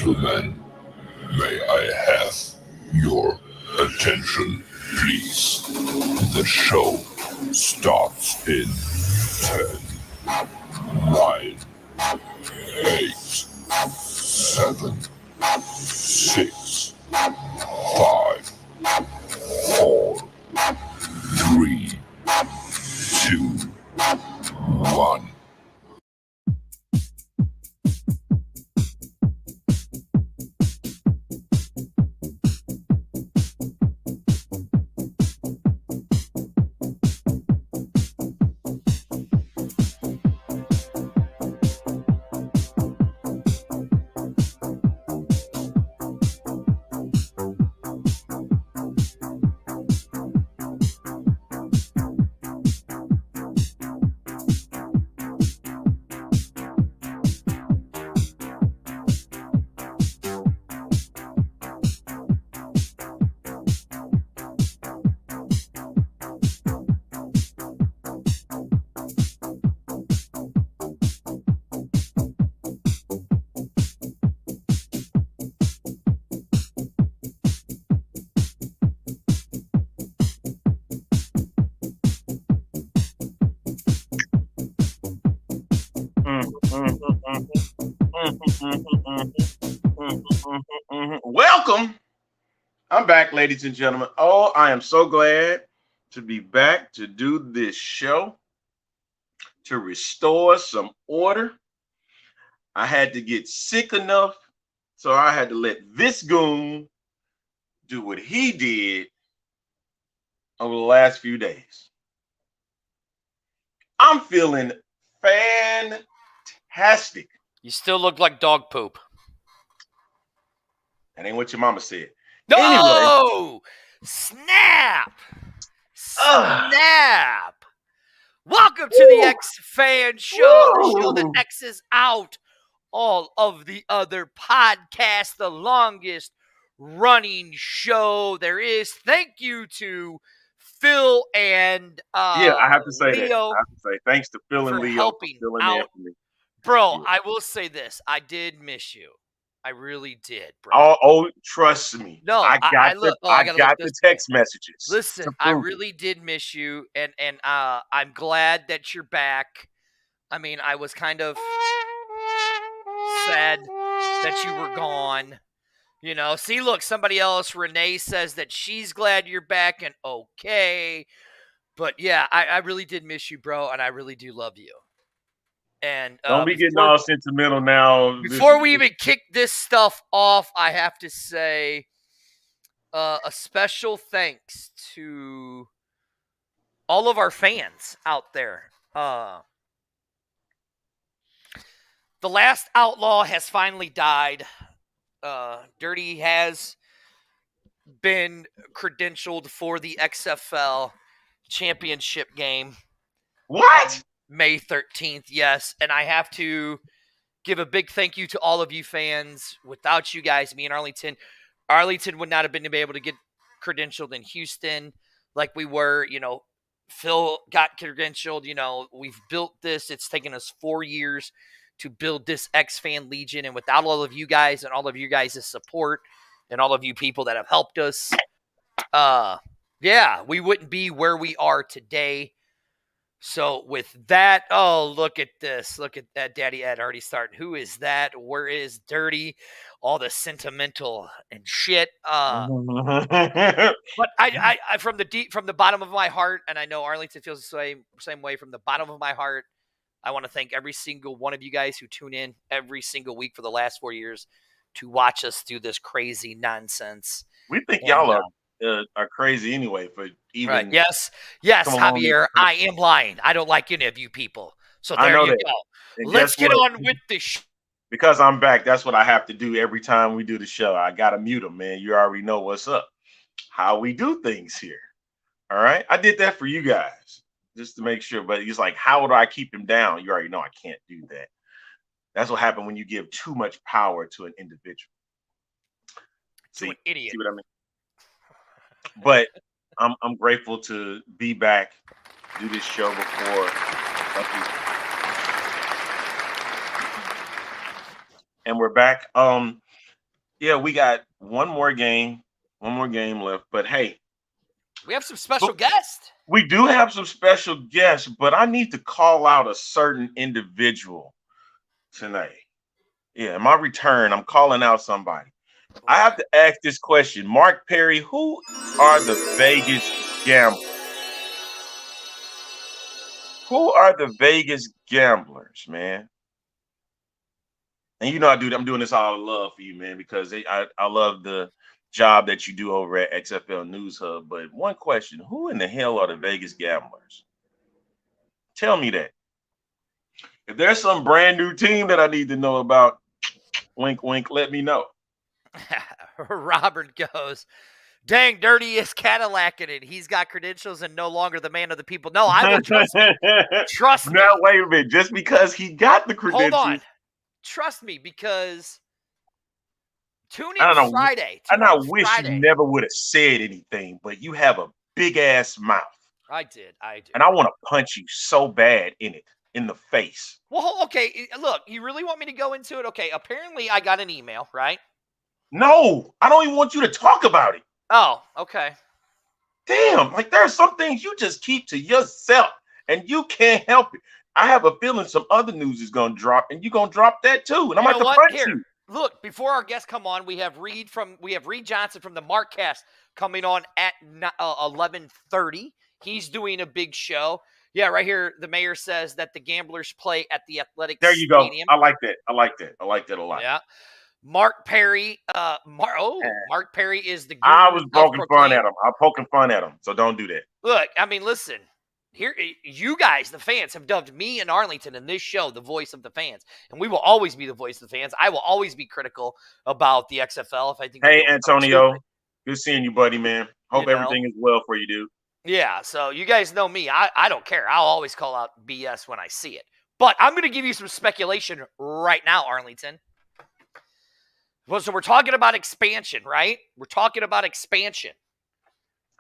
gentlemen, may I have your attention, please? The show starts in 10, 9, 8, 7, 6, 5, 4, 3, 2, 1. Welcome. I'm back, ladies and gentlemen. Oh, I am so glad to be back to do this show, to restore some order. I had to get sick enough, so I had to let this goon do what he did over the last few days. I'm feeling fantastic. You still look like dog poop. That ain't what your mama said. No! Anyway. Snap! Snap! Welcome to the X Fan Show, the show that X's out all of the other podcasts, the longest running show there is. Thank you to Phil and I have to say Leo. that. I have to say thanks to Phil and Leo for filling in for me. Bro, I will say this. I did miss you. I really did, bro. Oh, trust me. No, I got the text messages. Listen, I really did miss you, and I'm glad that you're back. I mean, I was kind of sad that you were gone. You know, see, look, somebody else, Renee, says that she's glad you're back, and okay. But yeah, I really did miss you, bro, and I really do love you. And don't be getting all sentimental now. Before we even kick this stuff off, I have to say a special thanks to all of our fans out there. The last outlaw has finally died. Dirty has been credentialed for the XFL championship game. What? May 13th, yes. And I have to give a big thank you to all of you fans. Without you guys, me and Arlington would not have been able to get credentialed in Houston like we were. You know, Phil got credentialed. You know, we've built this. It's taken us 4 years to build this X-Fan Legion. And without all of you guys and all of you guys' support and all of you people that have helped us, we wouldn't be where we are today. So with that, oh, look at this. Look at that. Daddy Ed already starting. Who is that? Where is Dirty? All the sentimental and shit. But I from the bottom of my heart, and I know Arlington feels the same way, from the bottom of my heart, I want to thank every single one of you guys who tune in every single week for the last 4 years to watch us do this crazy nonsense. We think y'all are crazy anyway for even. Right. Yes, Javier, I am lying. I don't like any of you people. So there you go. And let's get on with the show. Because I'm back, that's what I have to do every time we do the show. I got to mute them, man. You already know what's up. How we do things here. All right? I did that for you guys just to make sure. But he's like, how do I keep him down? You already know I can't do that. That's what happened when you give too much power to an individual. To an idiot. See what I mean? But I'm grateful to be back, do this show before. And we're back. Yeah, we got one more game left. But hey, We have some special guests. we do have some special guests, but I need to call out a certain individual tonight. Yeah, in my return, I'm calling out somebody. I have to ask this question. Mark Perry, who are the Vegas gamblers? Who are the Vegas gamblers, man? And you know I'm doing this all in love for you, man, because I love the job that you do over at XFL News Hub. But one question: who in the hell are the Vegas gamblers? Tell me that. If there's some brand new team that I need to know about, wink, wink, let me know. Robert goes, dang, Dirty is Cadillacing it. He's got credentials and no longer the man of the people. No, I will trust me. Trust me. Now, wait a minute. Just because he got the Hold on. credentials, Trust me, because tune I in don't know. Friday. And Tune I in wish you Friday. never would have said anything, but you have a big ass mouth. I did. And I want to punch you so bad in the face. Well, okay. Look, you really want me to go into it? Okay. Apparently, I got an email, right? No, I don't even want you to talk about it. Oh, okay. Damn, like there are some things you just keep to yourself and you can't help it. I have a feeling some other news is gonna drop, and you're gonna drop that too. And I'm about to punch Here, you. look, before our guests come on, we have Reed Johnson from the Markcast coming on at 11:30. He's doing a big show. Yeah, right here. The mayor says that the Gamblers play at the Athletic There you Stadium. go. I like that. I like that a lot. Yeah. Mark Perry. Mark Perry is the. I was poking fun at him. I'm poking fun at him. So don't do that. Look, I mean, listen. Here, you guys, the fans, have dubbed me and Arlington in this show the voice of the fans, and we will always be the voice of the fans. I will always be critical about the XFL if I think. Hey, Antonio, good seeing you, buddy, man. Hope everything is well for you, dude. Yeah, so you guys know me. I don't care. I'll always call out BS when I see it. But I'm going to give you some speculation right now, Arlington. Well, so we're talking about expansion, right? We're talking about expansion.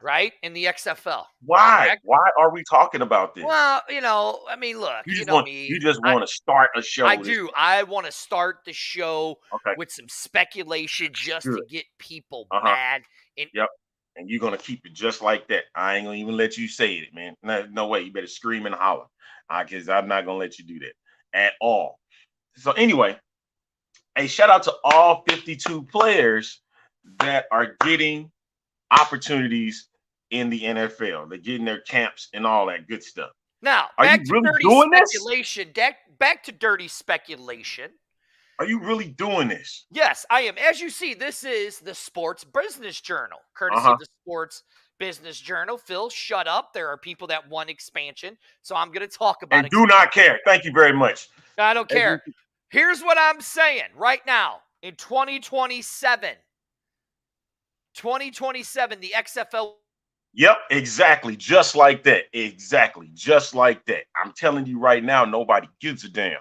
Right? In the XFL. Why? Correct? Why are we talking about this? Well, I mean, look, you just want to start a show. I do. I want to start the show with some speculation just to get people mad. Yep. And you're gonna keep it just like that. I ain't gonna even let you say it, man. No way. You better scream and holler. Because I'm not gonna let you do that at all. So anyway, a shout out to all 52 players that are getting opportunities in the NFL. They're getting their camps and all that good stuff. Now, are you really doing speculation, this? Back to dirty speculation. Are you really doing this? Yes, I am. As you see, this is the Sports Business Journal, courtesy of the Sports Business Journal. Phil, shut up. There are people that want expansion, so I'm going to talk about it. And do not care. Thank you very much. I don't care. Here's what I'm saying right now. In 2027, the XFL. Yep, exactly. Just like that. Exactly. Just like that. I'm telling you right now, nobody gives a damn.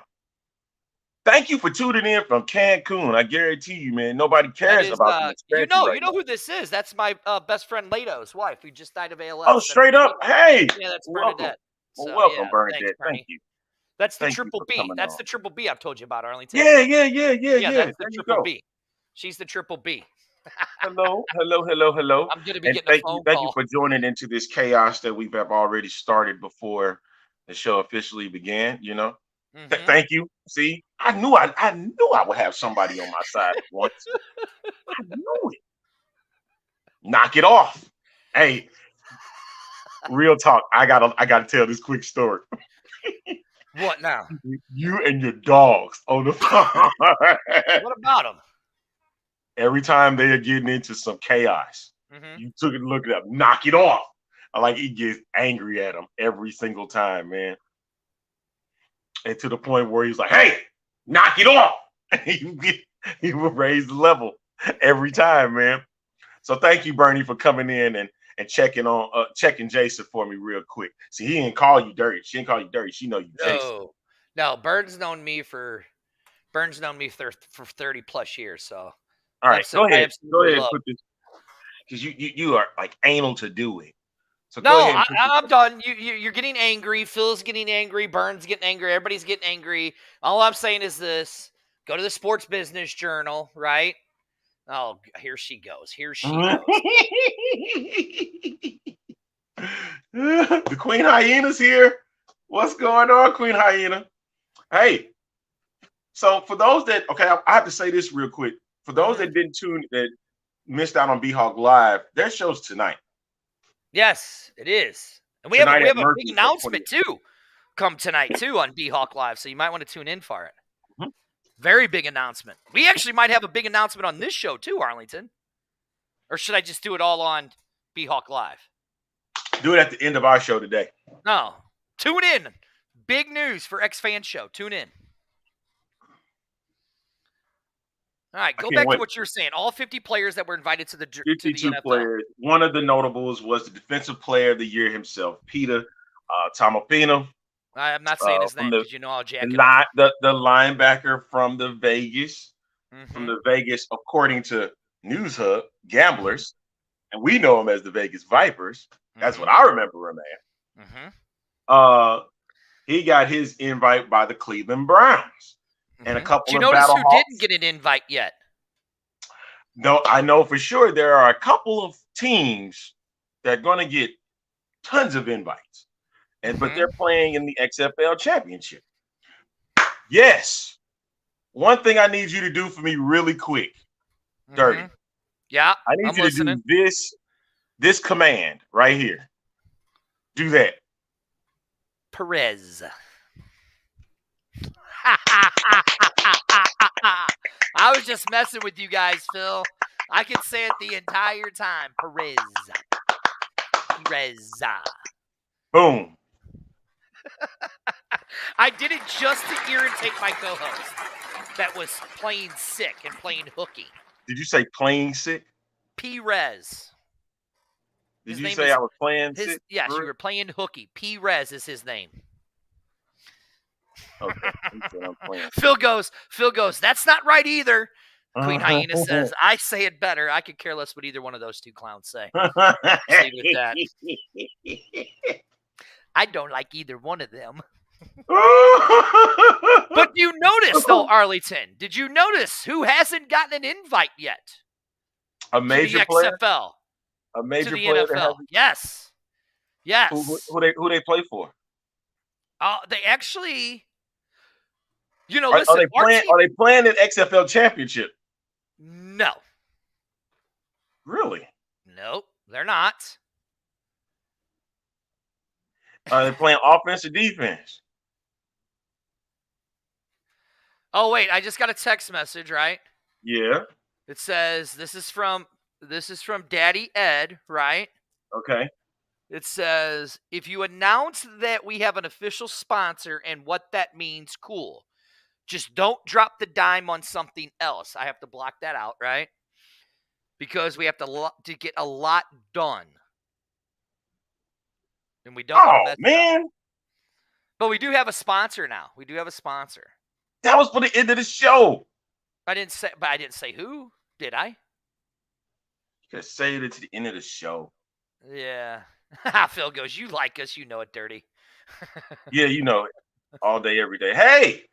Thank you for tuning in from Cancun. I guarantee you, man, nobody cares about the you know who this is. That's my best friend Lato's wife, who just died of ALS. Oh, straight up. Hey. Yeah, that's Bernadette. So, welcome, Bernadette. Thank you. That's the Triple B. That's the Triple B I've told you about, Arlington. Yeah. That's the Triple B. She's the Triple B. Hello. I'm going to be getting a phone call. Thank you for joining into this chaos that we have already started before the show officially began, you know. Mm-hmm. Thank you. See, I knew I would have somebody on my side once. I knew it. Knock it off. Hey, real talk. I gotta tell this quick story. What now? You and your dogs on the phone. What about them? Every time they are getting into some chaos, you took it, look it up, knock it off. Like he gets angry at them every single time, man. And to the point where he's like, "Hey, knock it off!" he will raise the level every time, man. So thank you, Bernie, for coming in and checking Jason for me real quick. See, he didn't call you dirty. She didn't call you dirty. She know you, Jason. No. Burns known me for 30 plus years. So all right, go ahead. Go ahead and put this, because you are like anal to do it. So no, I'm done. You're getting angry. Phil's getting angry. Burns getting angry. Everybody's getting angry. All I'm saying is this: go to the Sports Business Journal, right? Oh, here she goes. Here she goes. The Queen Hyena's here. What's going on, Queen Hyena? Hey, so for those that I have to say this real quick. For those that missed out on B-Hawk Live, their show's tonight. Yes, it is. And we have a big announcement too. Come tonight too on B-Hawk Live, so you might want to tune in for it. Mm-hmm. Very big announcement. We actually might have a big announcement on this show too, Arlington. Or should I just do it all on B-Hawk Live? Do it at the end of our show today. No. Tune in. Big news for X-Fan Show. Tune in. All right, go back to what you're saying. All 50 players that were invited to the 52 NFL. players. One of the notables was the Defensive Player of the Year himself, Peter Tomopino. I'm not saying his name because you know I'll jack it. The linebacker from the Vegas, according to News Hub, Gamblers, and we know him as the Vegas Vipers. That's what I remember him as. He got his invite by the Cleveland Browns. And a couple Did you of notice who Battlehawks. didn't get an invite yet? No, I know for sure there are a couple of teams that are going to get tons of invites, but they're playing in the XFL championship. Yes. One thing I need you to do for me really quick, Dirty. Yeah, I need you to do this command right here. Do that. Perez. I was just messing with you guys, Phil. I can say it the entire time. Perez. Boom. I did it just to irritate my co-host that was playing sick and playing hooky. Did you say playing sick? Perez. Did you say I was playing sick? Yes, you were playing hooky. Perez is his name. Okay. Phil goes, that's not right either. Queen Hyena says, I say it better. I could care less what either one of those two clowns say. Leave it at that. I don't like either one of them. But you noticed, though, Arlington, did you notice who hasn't gotten an invite yet? A major player? XFL. A major to the player? NFL. Yes. Yes. Who they play for? They actually, listen. Are they playing an XFL championship? No. Really? Nope, they're not. Are they playing offense or defense? Oh, wait, I just got a text message, right? Yeah. It says, this is from Daddy Ed, right? Okay. It says, if you announce that we have an official sponsor and what that means, cool. Just don't drop the dime on something else. I have to block that out, right? Because we have to get a lot done. And we don't want to mess it up. But we do have a sponsor now. We do have a sponsor. That was for the end of the show. I didn't say who, did I? You could say it to the end of the show. Yeah. Phil goes, you like us, you know it, Dirty. Yeah, you know it. All day, every day. Hey!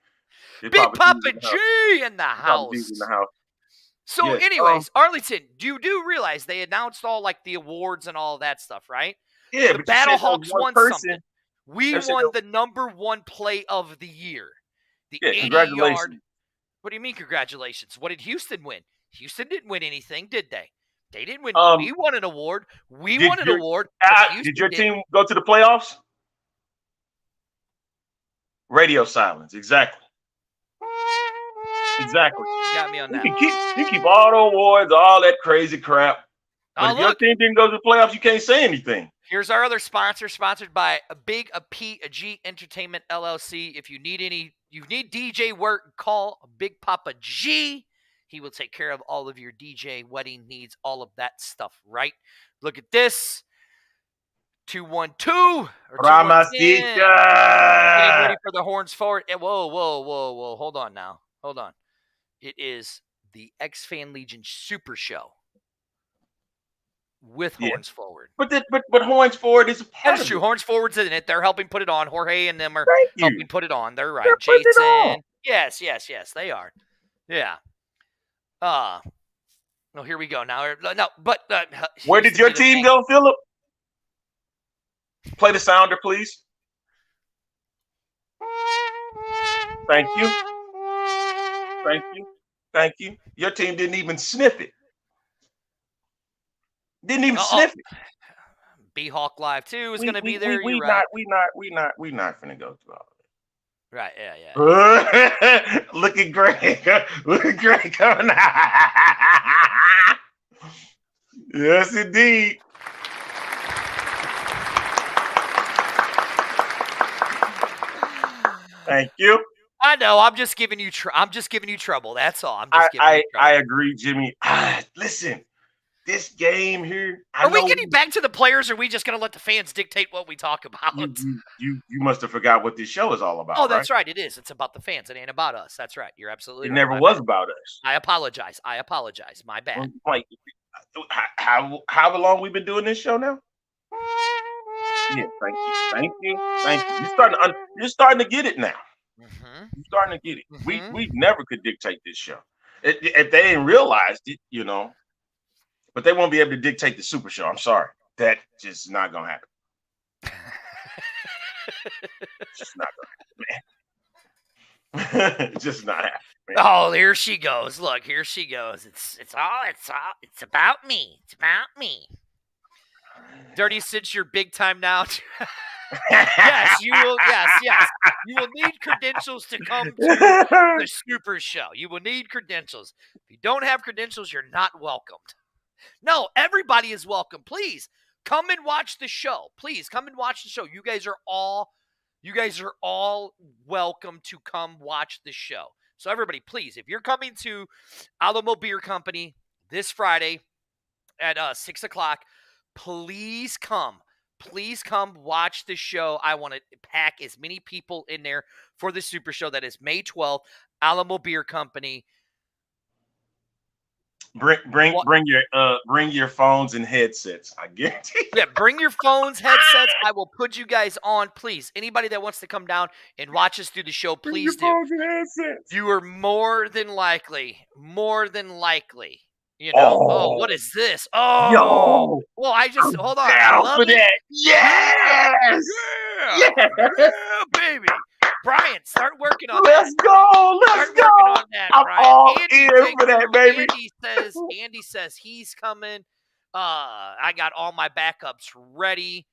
Big Papa G in the house. So, anyways, Arlington, you do realize they announced all like the awards and all of that stuff, right? Yeah, the Battlehawks won something. We won the #1 play of the year. The 80-yard. What do you mean, congratulations? What did Houston win? Houston didn't win anything, did they? They didn't win. We won an award. We won an award. Did your team go to the playoffs? Radio silence. Exactly. Exactly. You got me on that. You keep all the awards, all that crazy crap. But if your team didn't go to the playoffs, you can't say anything. Here's our other sponsor, sponsored by a G Entertainment LLC. If you need DJ work, call Big Papa G. He will take care of all of your DJ wedding needs, all of that stuff, right? Look at this. 212 or 210. Getting ready for the horns forward. Whoa. Hold on now. Hold on. It is the X-Fan Legion Super Show with Horns Forward. But Horns Forward is a part That's true. Horns Forward's in it. They're helping put it on. Jorge and them are helping put it on. They're right. They're Jason. Yes, they are. Yeah. No, here we go. Now, no, but Where did your team go, Philip? Play the sounder, please. Thank you. Thank you. Thank you. Your team didn't even sniff it. Didn't even sniff it. B-Hawk Live 2 is going to be there. You're right. We not finna go through all of it. Right, yeah. Look at Greg. Look at Greg coming out. Yes, indeed. Thank you. I know. I'm just giving you trouble. That's all. I agree, Jimmy. Listen, this game here. Are we getting back to the players, or are we just going to let the fans dictate what we talk about? You must have forgot what this show is all about. Oh, that's right. It is. It's about the fans. It ain't about us. That's right. You're absolutely right. It never was about us. I apologize. My bad. Like, how long we been doing this show now? Yeah, thank you. You're starting to get it now. Mm-hmm. You're starting to get it. Mm-hmm. We never could dictate this show. If they didn't realize it, but they won't be able to dictate the Super Show. I'm sorry. That just not gonna happen. Just not gonna happen, man. Just not happening. Man. Oh, here she goes. Look, here she goes. It's about me. It's about me. Dirty, since you're big time now. Yes, you will. Yes. You will need credentials to come to the Super Show. You will need credentials. If you don't have credentials, you're not welcomed. No, everybody is welcome. Please come and watch the show. Please come and watch the show. You guys are all welcome to come watch the show. So everybody, please, if you're coming to Alamo Beer Company this Friday at 6:00, please come. Please come watch the show. I want to pack as many people in there for the Super Show. That is May 12th, Alamo Beer Company. Bring your phones and headsets. I guarantee. Yeah, bring your phones, headsets. I will put you guys on, please. Anybody that wants to come down and watch us through the show, please do. Phones and headsets. You are more than likely. Oh, what is this? Oh, yo. Well, hold on. Down for that. Yes. Yeah, baby. Brian, start working on that. Let's go. Working on that, I'm Brian. All ear for that, baby. Andy says he's coming. I got all my backups ready.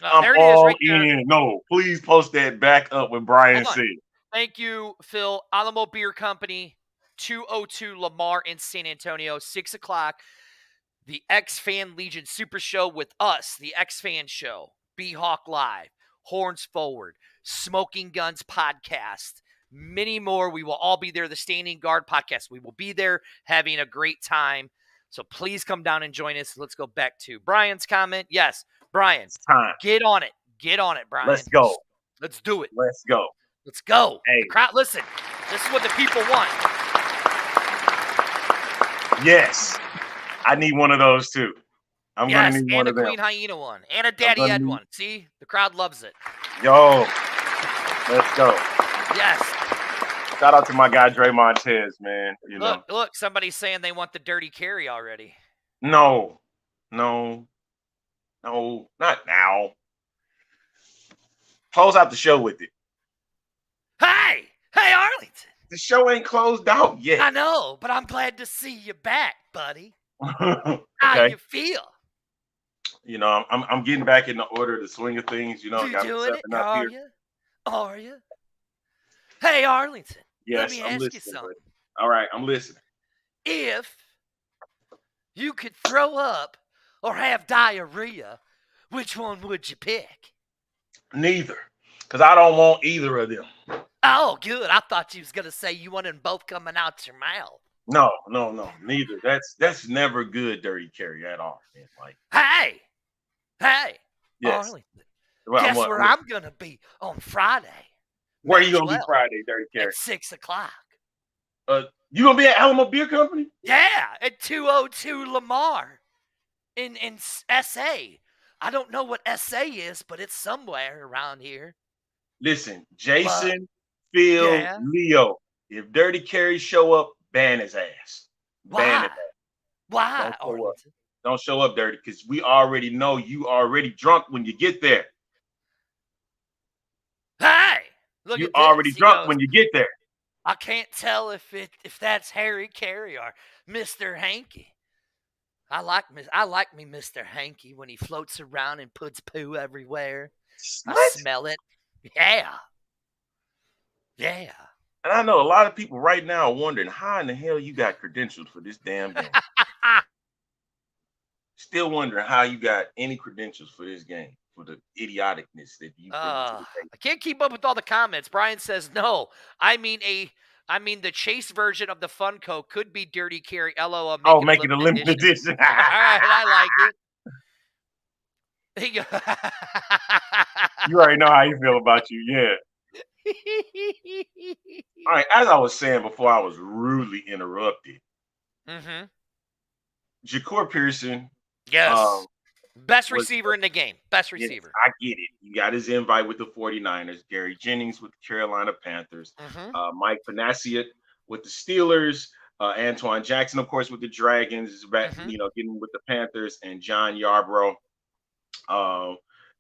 There it is right there. No, please post that back up with Brian C. Thank you, Phil. Alamo Beer Company, 202 Lamar in San Antonio, 6:00. The X-Fan Legion Super Show with us, the X-Fan Show, B-Hawk Live, Horns Forward, Smoking Guns Podcast, many more. We will all be there. The Standing Guard Podcast. We will be there having a great time. So please come down and join us. Let's go back to Brian's comment. Yes, Brian, get on it. Get on it, Brian. Let's go. Let's do it. Let's go. Let's go. Hey. The crowd, listen, this is what the people want. Yes. I need one of those too. I'm going to need one of them. And a Queen Hyena one. And a Daddy Ed one. See? The crowd loves it. Yo. Let's go. Yes. Shout out to my guy, Dre Montez, man. Look, somebody's saying they want the Dirty Carry already. No, not now. Close out the show with it. Hey, Arlington. The show ain't closed out yet. I know, but I'm glad to see you back, buddy. Okay. How you feel? I'm getting back in the order, the swing of things. You doing it? Are you? Hey, Arlington. Yes, let me I'm ask listening, you something. Buddy. All right, I'm listening. If you could throw up or have diarrhea, which one would you pick? Neither, because I don't want either of them. Oh, good. I thought you was going to say you wanted them both coming out your mouth. No, neither. That's never good, Dirty Carry at all. Man. Like, hey, yes. Arlington. Guess where I'm going to be on Friday? Where are you going to be Friday, Dirty Carry? At 6:00. You going to be at Alamo Beer Company? Yeah, at 202 Lamar in SA. I don't know what SA is, but it's somewhere around here. Listen, Jason, Phil, Leo, if Dirty Carry show up, ban his ass. Why? Ban his ass. Why, show up. Arlington? Don't show up dirty because we already know you already drunk when you get there. Hey, look You at already this. He drunk goes, when you get there. I can't tell if that's Harry Carey or Mr. Hanky. I like me Mr. Hanky when he floats around and puts poo everywhere. I What? smell it. Yeah. Yeah. And I know a lot of people right now are wondering how in the hell you got credentials for this damn game. Still wondering how you got any credentials for this game, for the idioticness that you bring to the table. I can't keep up with all the comments. Brian says no. I mean the Chase version of the Funko could be Dirty Carry. LOL. Make it a limited edition. All right, I like it. You already know how you feel about you, yeah. All right, as I was saying before I was rudely interrupted, Mm-hmm. Ja'Cour Pearson. Yes. Best receiver in the game. Best receiver. Yes, I get it. You got his invite with the 49ers, Gary Jennings with the Carolina Panthers, Mike Panacea with the Steelers, Antoine Jackson, of course, with the Dragons, is back, getting with the Panthers, and John Yarbrough.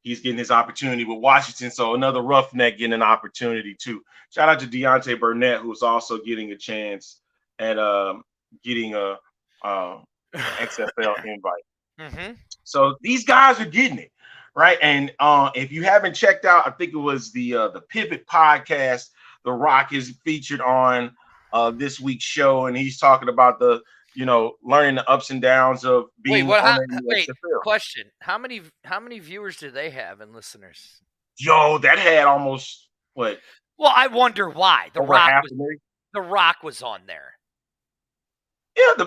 He's getting his opportunity with Washington, so another roughneck getting an opportunity too. Shout out to Deontay Burnett, who's also getting a chance at getting a XFL invite. So these guys are getting it, right? And if you haven't checked out, I think it was the Pivot podcast, The Rock is featured on this week's show, and he's talking about learning the ups and downs of being XFL. Question: How many viewers do they have and listeners? Yo, that had almost what? Well, I wonder why The Rock was on there. Yeah, the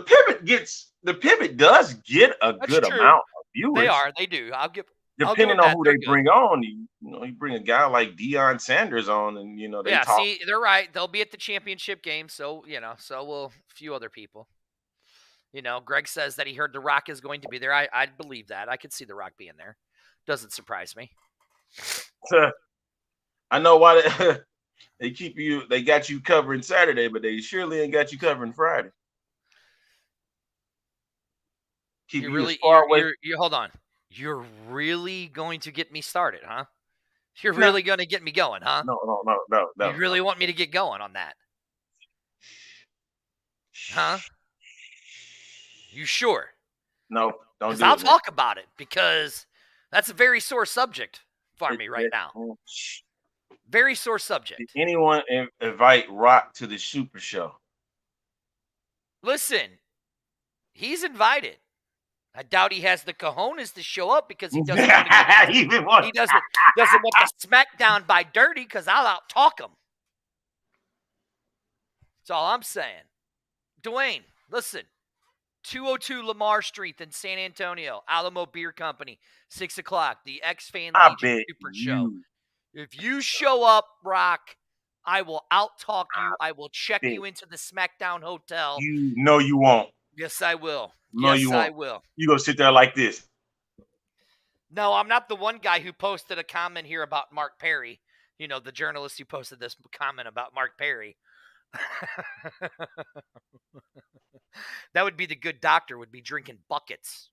Pivot does get a good amount of viewers. They do. Depending on who they bring on, you bring a guy like Deion Sanders on, and they talk. See, they're right. They'll be at the championship game, so so will a few other people. Greg says that he heard The Rock is going to be there. I believe that. I could see The Rock being there. Doesn't surprise me. I know why they got you covering Saturday, but they surely ain't got you covering Friday. Hold on. You're really going to get me started, huh? You're really going to get me going, huh? No. You really want me to get going on that? Huh? You sure? No, don't do I'll it. talk about it because that's a very sore subject for me right now. Very sore subject. Did anyone invite Rock to the Super Show? Listen, he's invited. I doubt he has the cojones to show up because he doesn't want to he doesn't want the smackdown by Dirty because I'll out-talk him. That's all I'm saying. Dwayne, listen. 202 Lamar Street in San Antonio, Alamo Beer Company, 6 o'clock, the X-Fan Legion Super Show. If you show up, Rock, I will out-talk you. I will check you into the SmackDown Hotel. You won't. Yes, I will. No, yes, you won't. I will. You go sit there like this. No, I'm not the one guy who posted a comment here about Mark Perry. The journalist who posted this comment about Mark Perry. That would be the good doctor would be drinking buckets.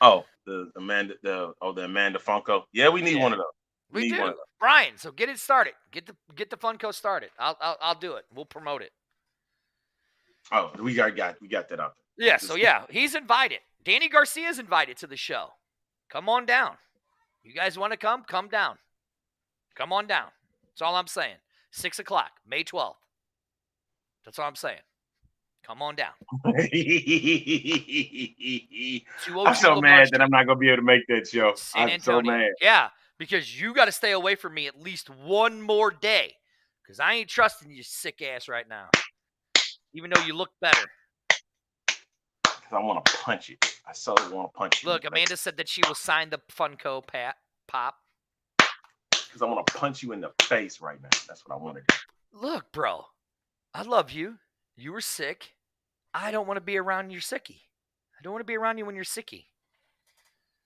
The Amanda Funko. Yeah, we need one of those. We do. One of those. Brian, so get it started. Get the Funko started. I'll do it. We'll promote it. Oh, we got that out there. Yeah, so he's invited. Danny Garcia's invited to the show. Come on down. You guys want to come? Come down. Come on down. That's all I'm saying. 6 o'clock, May 12th. That's all I'm saying. Come on down. I'm so mad that I'm not going to be able to make that show. San Antonio. I'm so mad. Yeah, because you got to stay away from me at least one more day because I ain't trusting you sick ass right now, even though you look better. I want to punch it. I so want to punch you. Look, Amanda said that she will sign the Funko Pop. Because I want to punch you in the face right now. That's what I want to do. Look, bro. I love you. You were sick. I don't want to be around your sicky. I don't want to be around you when you're sicky.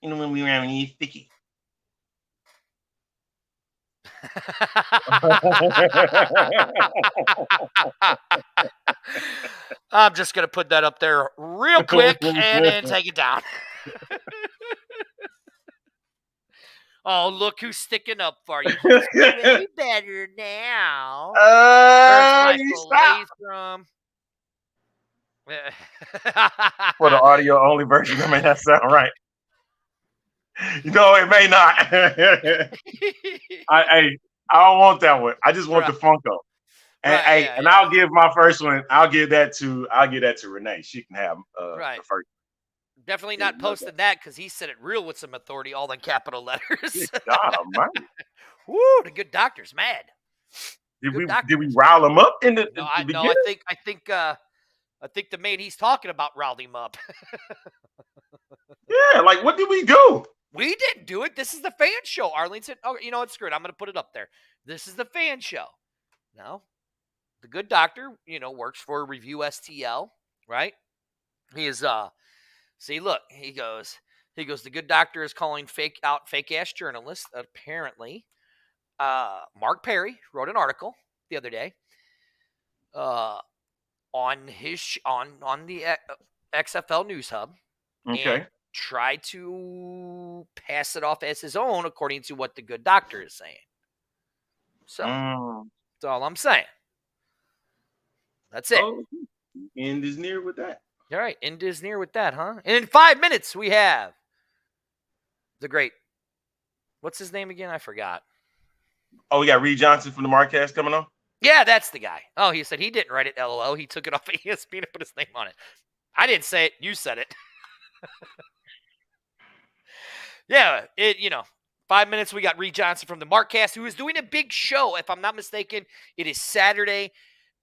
You know when we around when you're sicky. I'm just going to put that up there real quick and then take it down. Oh, look who's sticking up for you. He's way better now. There's You Michael stop. Latham. For the audio only version, that may not sound right. No, it may not. I don't want that one. I just want the Funko. And I'll give my first one. I'll give that to Renee. She can have the first. Definitely not posting that because he said it real with some authority, all in capital letters. God almighty. Woo, the good doctor's mad. Did we rile him up in the beginning? No, I think the man he's talking about riled him up. Yeah, like what did we do? We didn't do it. This is the fan show, Arlington. Oh, you know what? Screw it. I'm going to put it up there. This is the fan show. No, the good doctor, works for Review STL, right? He is, see, look, he goes, the good doctor is calling fake ass journalists. Apparently, Mark Perry wrote an article the other day, on the XFL News Hub. Okay. And tried to pass it off as his own, according to what the good doctor is saying. So that's all I'm saying. That's it. Oh, end is near with that. All right, end is near with that, huh? And in 5 minutes, we have the great. What's his name again? I forgot. Oh, we got Reed Johnson from the Marquez coming on. Yeah, that's the guy. Oh, he said he didn't write it. LOL. He took it off of ESPN and put his name on it. I didn't say it. You said it. Yeah, 5 minutes. We got Reed Johnson from the Markcast, who is doing a big show. If I'm not mistaken, it is Saturday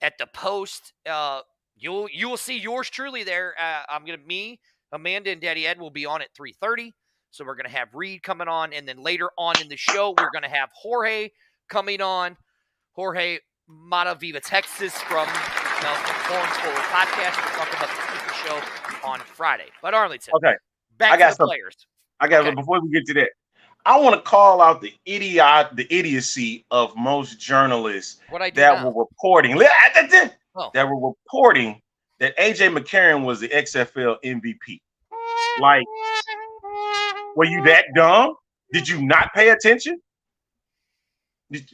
at the Post. You will see yours truly there. Me, Amanda, and Daddy Ed will be on at 3:30. So we're gonna have Reed coming on, and then later on in the show, we're gonna have Jorge coming on. Jorge Mata Viva Texas from the Horns Forward Podcast. We're talking about the Super Show on Friday. But Arlington, okay, back to the players. Before we get to that, I want to call out the idiocy of most journalists were reporting that were reporting that AJ McCarron was the XFL MVP. Like, were you that dumb? Did you not pay attention?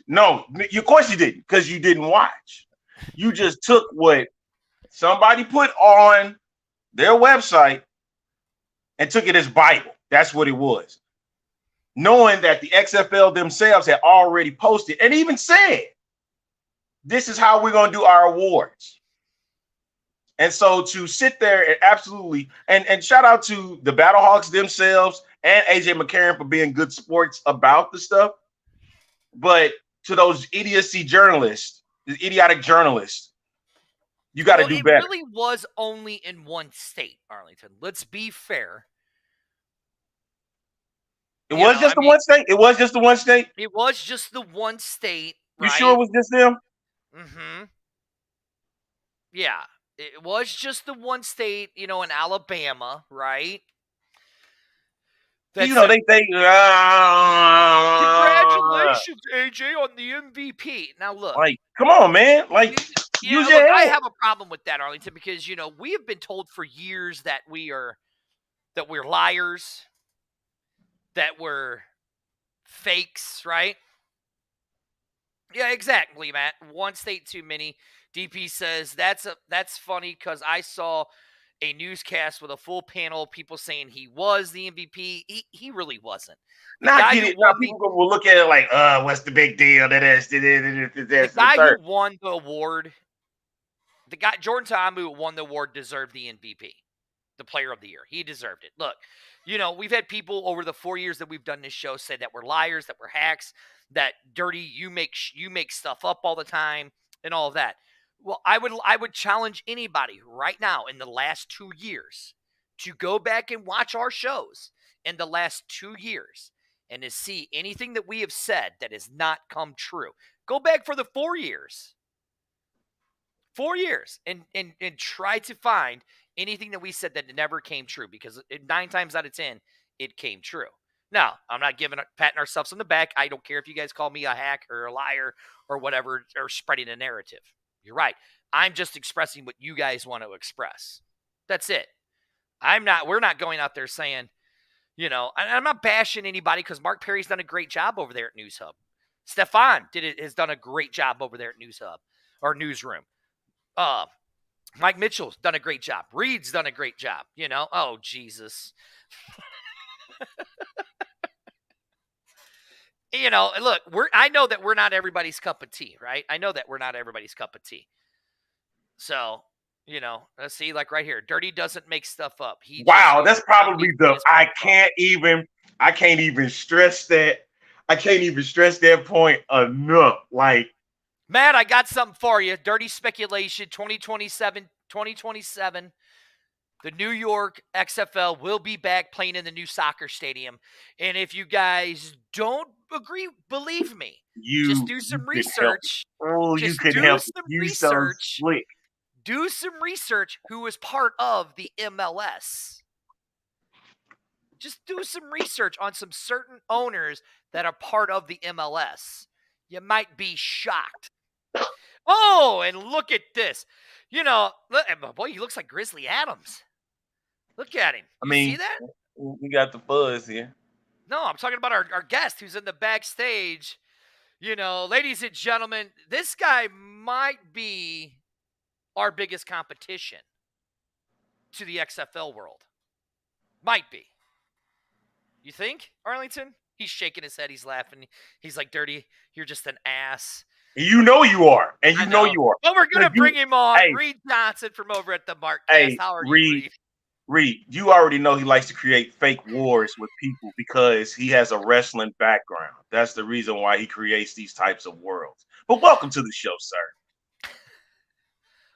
No, of course you didn't, because you didn't watch. You just took what somebody put on their website and took it as Bible. That's what it was. Knowing that the XFL themselves had already posted and even said, this is how we're going to do our awards. And so to sit there and absolutely, and shout out to the Battlehawks themselves and AJ McCarron for being good sports about the stuff. But to those idiotic journalists, you got to do better. It really was only in one state, Arlington. Let's be fair. It was just the one state? It was just the one state? It was just the one state, right? You sure it was just them? Mm-hmm. Yeah. It was just the one state, in Alabama, right? They congratulations, AJ, on the MVP. Now look, like, come on, man. Like, I have a problem with that, Arlington, because we have been told for years that we're liars, that we're fakes, right? Yeah, exactly, Matt. One state too many. DP says that's funny because I saw a newscast with a full panel of people saying he was the MVP. He really wasn't. Now people will look at it like, what's the big deal? The guy who won the award, the guy Jordan Ta'amu who won the award, deserved the MVP, the Player of the Year. He deserved it. Look, we've had people over the 4 years that we've done this show say that we're liars, that we're hacks, that dirty. You make stuff up all the time, and all of that. Well, I would challenge anybody right now in the last 2 years to go back and watch our shows in the last 2 years and to see anything that we have said that has not come true. Go back for the 4 years. 4 years and try to find anything that we said that never came true, because 9 times out of 10, it came true. Now, I'm not patting ourselves on the back. I don't care if you guys call me a hack or a liar or whatever, or spreading a narrative. You're right. I'm just expressing what you guys want to express. That's it. We're not going out there saying, I'm not bashing anybody because Mark Perry's done a great job over there at News Hub. Stefan has done a great job over there at News Hub or Newsroom. Mike Mitchell's done a great job. Reed's done a great job. Oh, Jesus. Look, I know that we're not everybody's cup of tea, right? I know that we're not everybody's cup of tea. So, let's see, like right here, Dirty doesn't make stuff up. Wow, that's probably I can't even stress that. I can't even stress that point enough. Like, Matt, I got something for you. Dirty speculation, 2027. The New York XFL will be back playing in the new soccer stadium. And if you guys don't agree, believe me, just do some research. You can help. You so slick. Do some research who was part of the MLS. Just do some research on some certain owners that are part of the MLS. You might be shocked. Oh, and look at this. Boy, he looks like Grizzly Adams. Look at him. See that? We got the fuzz here. No, I'm talking about our guest who's in the backstage. Ladies and gentlemen, this guy might be our biggest competition to the XFL world. Might be. You think, Arlington? He's shaking his head. He's laughing. He's like, Dirty, you're just an ass. You know you are. And you know you are. Well, we're going to bring him on. Hey, Reed Johnson from over at the Mark. Hey, how are you, Reed? Reed, you already know he likes to create fake wars with people because he has a wrestling background. That's the reason why he creates these types of worlds. But welcome to the show, sir.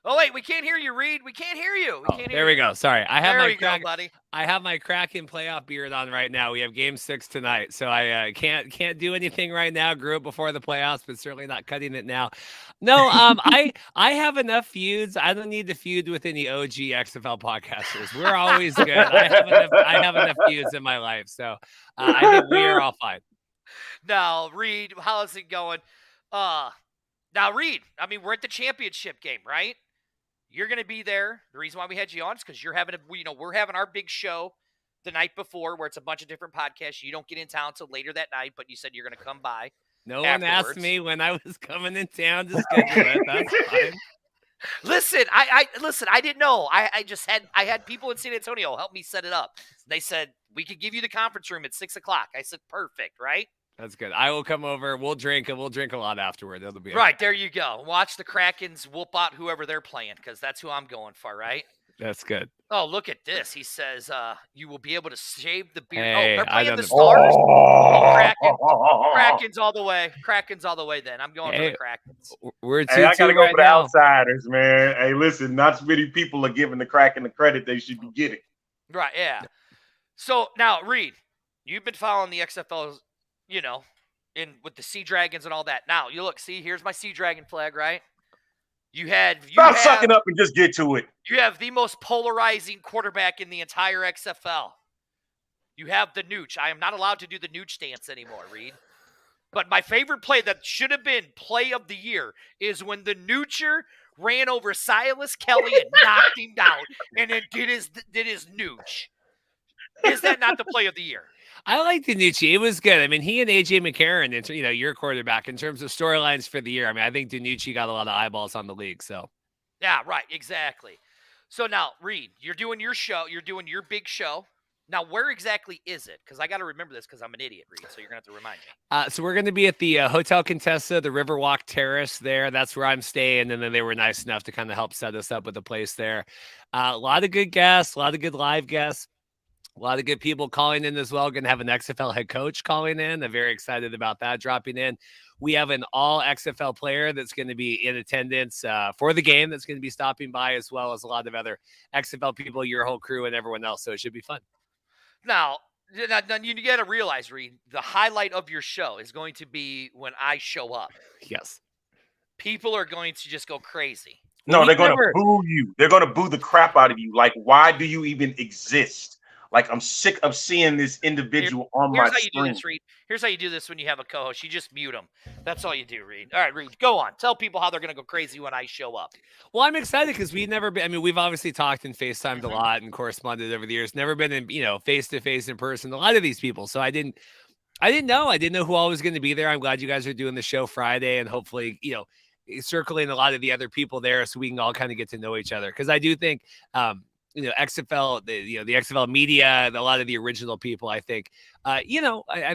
Oh, wait, we can't hear you, Reed. We can't hear you. There we go. Sorry. I have buddy. I have my Kraken playoff beard on right now. We have game 6 tonight, so I can't do anything right now. Grew up before the playoffs, but certainly not cutting it now. No, I have enough feuds. I don't need to feud with any OG XFL podcasters. We're always good. I have enough feuds in my life, so I think we are all fine. Now, Reed, how is it going? Now, Reed, we're at the championship game, right? You're going to be there. The reason why we had you on is because we're having our big show the night before where it's a bunch of different podcasts. You don't get in town till later that night, but you said you're going to come by. No one asked me when I was coming in town to schedule it. That's fine. Listen, I didn't know. I had people in San Antonio help me set it up. They said we could give you the conference room at 6:00. I said, perfect, right? That's good. I will come over. We'll drink, and we'll drink a lot afterward. That'll be right. There you go. Watch the Krakens whoop out whoever they're playing because that's who I'm going for, right? That's good. Oh, look at this. He says you will be able to shave the beard. Hey, they're playing the Stars. Krakens all the way. Krakens all the way then. I'm going for the Krakens. I got to go for the outsiders, man. Hey, listen, not so many people are giving the Kraken the credit they should be getting. Right, yeah. So now, Reed, you've been following the XFL, with the Sea Dragons and all that. Now, you look, see, here's my Sea Dragon flag, right? Stop sucking up and just get to it. You have the most polarizing quarterback in the entire XFL. You have the Nooch. I am not allowed to do the Nooch dance anymore, Reed. But my favorite play that should have been play of the year is when the Noocher ran over Silas Kelly and knocked him down and then did his Nooch. Is that not the play of the year? I like Danucci. It was good. He and AJ McCarron, your quarterback, in terms of storylines for the year. I think Danucci got a lot of eyeballs on the league. So, yeah, right, exactly. So now, Reed, you're doing your show. You're doing your big show. Now, where exactly is it? Because I got to remember this because I'm an idiot, Reed. So you're gonna have to remind me. So we're going to be at the Hotel Contessa, the Riverwalk Terrace there. That's where I'm staying. And then they were nice enough to kind of help set us up with a place there. A lot of good guests, a lot of good live guests. A lot of good people calling in as well. Going to have an XFL head coach calling in. I'm very excited about that dropping in. We have an all XFL player that's going to be in attendance for the game that's going to be stopping by, as well as a lot of other XFL people, your whole crew, and everyone else. So it should be fun. Now you got to realize, Reed, the highlight of your show is going to be when I show up. Yes. People are going to just go crazy. No, they're going to boo you. They're going to boo the crap out of you. Like, why do you even exist? Like I'm sick of seeing this individual on my Here's how you do screen. this, Reed. Here's how you do this when you have a co-host. You just mute them. That's all you do, Reed. All right, Reed, go on. Tell people how they're going to go crazy when I show up. Well, I'm excited because we've never been. I mean, we've obviously talked and FaceTimed a lot and corresponded over the years. Never been in, face to face in person. A lot of these people. So I didn't know. I didn't know who all was going to be there. I'm glad you guys are doing the show Friday and hopefully, circling a lot of the other people there so we can all kind of get to know each other. Because I do think, XFL, the XFL media, a lot of the original people, I think, I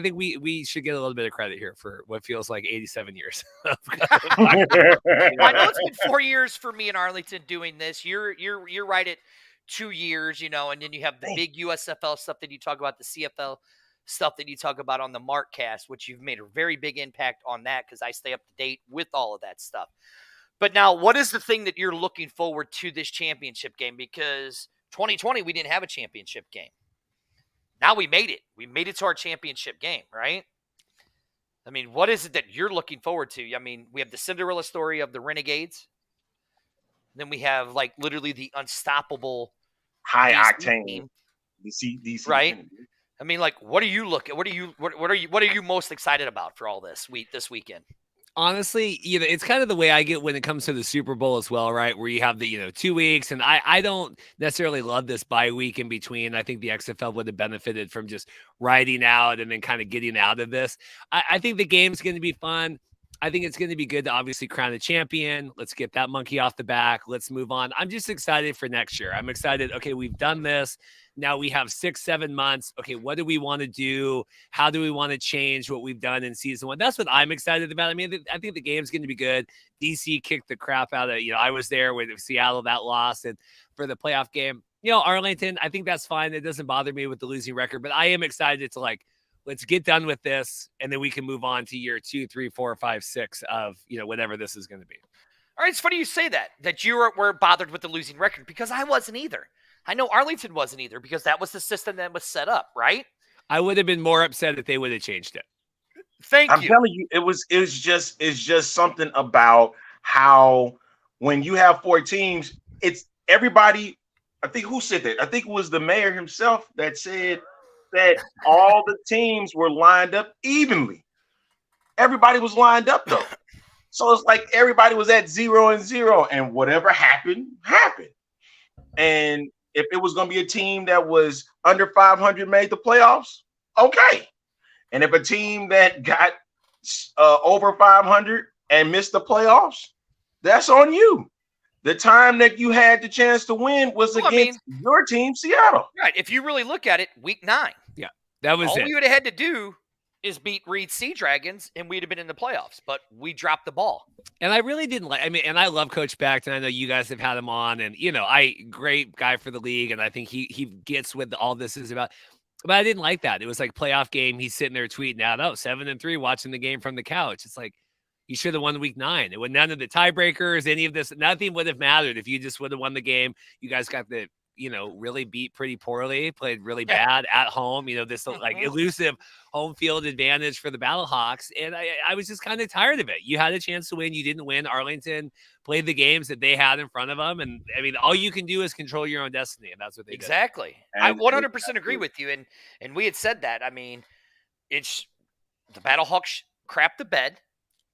think we should get a little bit of credit here for what feels like 87 years. I know it's been 4 years for me in Arlington doing this. You're right at 2 years, and then you have the big USFL stuff that you talk about, the CFL stuff that you talk about on the Markcast, which you've made a very big impact on that because I stay up to date with all of that stuff. But now, what is the thing that you're looking forward to this championship game? Because 2020, we didn't have a championship game. Now we made it. We made it to our championship game, right? I mean, what is it that you're looking forward to? I mean, we have the Cinderella story of the Renegades. Then we have like literally the unstoppable high DC octane team, DC right? team. I mean, like, what are you most excited about for all this weekend? Honestly, it's kind of the way I get when it comes to the Super Bowl as well, right? Where you have the 2 weeks, and I don't necessarily love this bye week in between. I think the XFL would have benefited from just riding out and then kind of getting out of this. I think the game's going to be fun. I think it's going to be good to obviously crown a champion. Let's get that monkey off the back. Let's move on. I'm just excited for next year. I'm excited. Okay, we've done this. Now we have 6-7 months. Okay, what do we want to do? How do we want to change what we've done in season 1? That's what I'm excited about. I mean, I think the game's going to be good. DC kicked the crap out of, I was there with Seattle that lost, and for the playoff game, Arlington, I think that's fine. It doesn't bother me with the losing record, but I am excited to let's get done with this, and then we can move on to year 2, 3, 4, 5, 6 of, whatever this is going to be. All right, it's funny you say that you were bothered with the losing record because I wasn't either. I know Arlington wasn't either because that was the system that was set up, right? I would have been more upset if they would have changed it. I'm telling you, it's just something about how when you have 4 teams, it's everybody. I think who said that? I think it was the mayor himself that said that all the teams were lined up evenly. Everybody was lined up though. So it's like everybody was at 0-0, and whatever happened. And if it was going to be a team that was under 500 made the playoffs, okay. And if a team that got over 500 and missed the playoffs, that's on you. The time that you had the chance to win was against your team, Seattle. Right. If you really look at it, week 9. Yeah, that was all it. we would have had to do is beat Reed's Sea Dragons, and we'd have been in the playoffs. But we dropped the ball. And I really didn't and I love Coach Becht, and I know you guys have had him on, and great guy for the league, and I think he gets what all this is about. But I didn't like that. It was like playoff game. He's sitting there tweeting out, 7-3, watching the game from the couch. It's like, you should have won week 9. It would none of the tiebreakers, any of this, nothing would have mattered if you just would have won the game. You guys got the, really beat pretty poorly, played really bad at home, this like elusive home field advantage for the Battlehawks. And I was just kind of tired of it. You had a chance to win. You didn't win. Arlington played the games that they had in front of them. And I mean, all you can do is control your own destiny. And that's what they did. Exactly. I 100% agree with you. And we had said that. I mean, it's the Battlehawks crap the bed.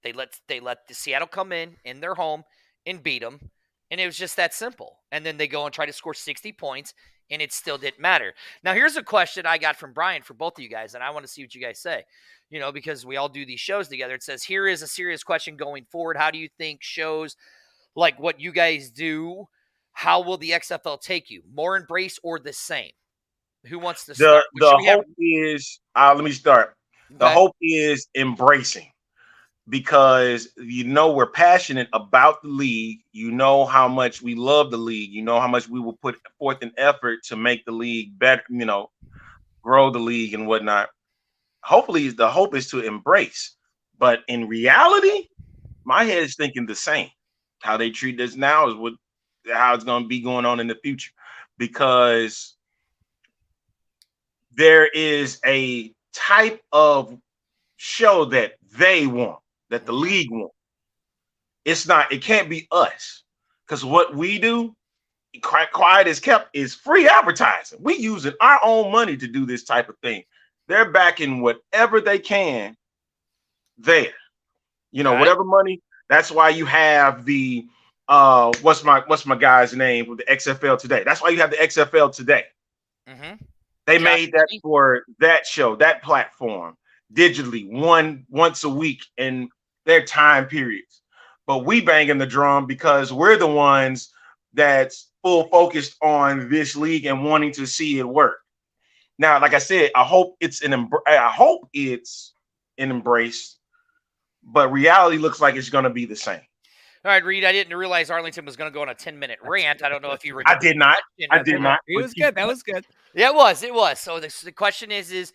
They let the Seattle come in their home and beat them. And it was just that simple. And then they go and try to score 60 points, and it still didn't matter. Now, here's a question I got from Brian for both of you guys, and I want to see what you guys say. Because we all do these shows together. It says, here is a serious question going forward. How do you think shows like what you guys do, how will the XFL take you? More embrace or the same? Who wants to start? The hope is, let me start. Okay. The hope is embracing. Because we're passionate about the league. How much we love the league. How much we will put forth an effort to make the league better, grow the league and whatnot. Hopefully the hope is to embrace. But in reality, my head is thinking the same. How they treat us now is how it's going to be going on in the future. Because there is a type of show that they want. That the league wants. It can't be us. Because what we do quiet as kept is free advertising. We using our own money to do this type of thing. They're backing whatever they can there. Whatever money. That's why you have the what's my guy's name with the XFL today. That's why you have the XFL today. Mm-hmm. They made that for that show, that platform, digitally, once a week in their time periods. But we banging the drum because we're the ones that's full focused on this league and wanting to see it work. Now, like I said, I hope it's an embrace, but reality looks like it's going to be the same. All right, Reed, I didn't realize Arlington was going to go on a 10-minute rant. I don't know if you I did not. I did not. It was good. That was good. Yeah, it was. It was. So the question is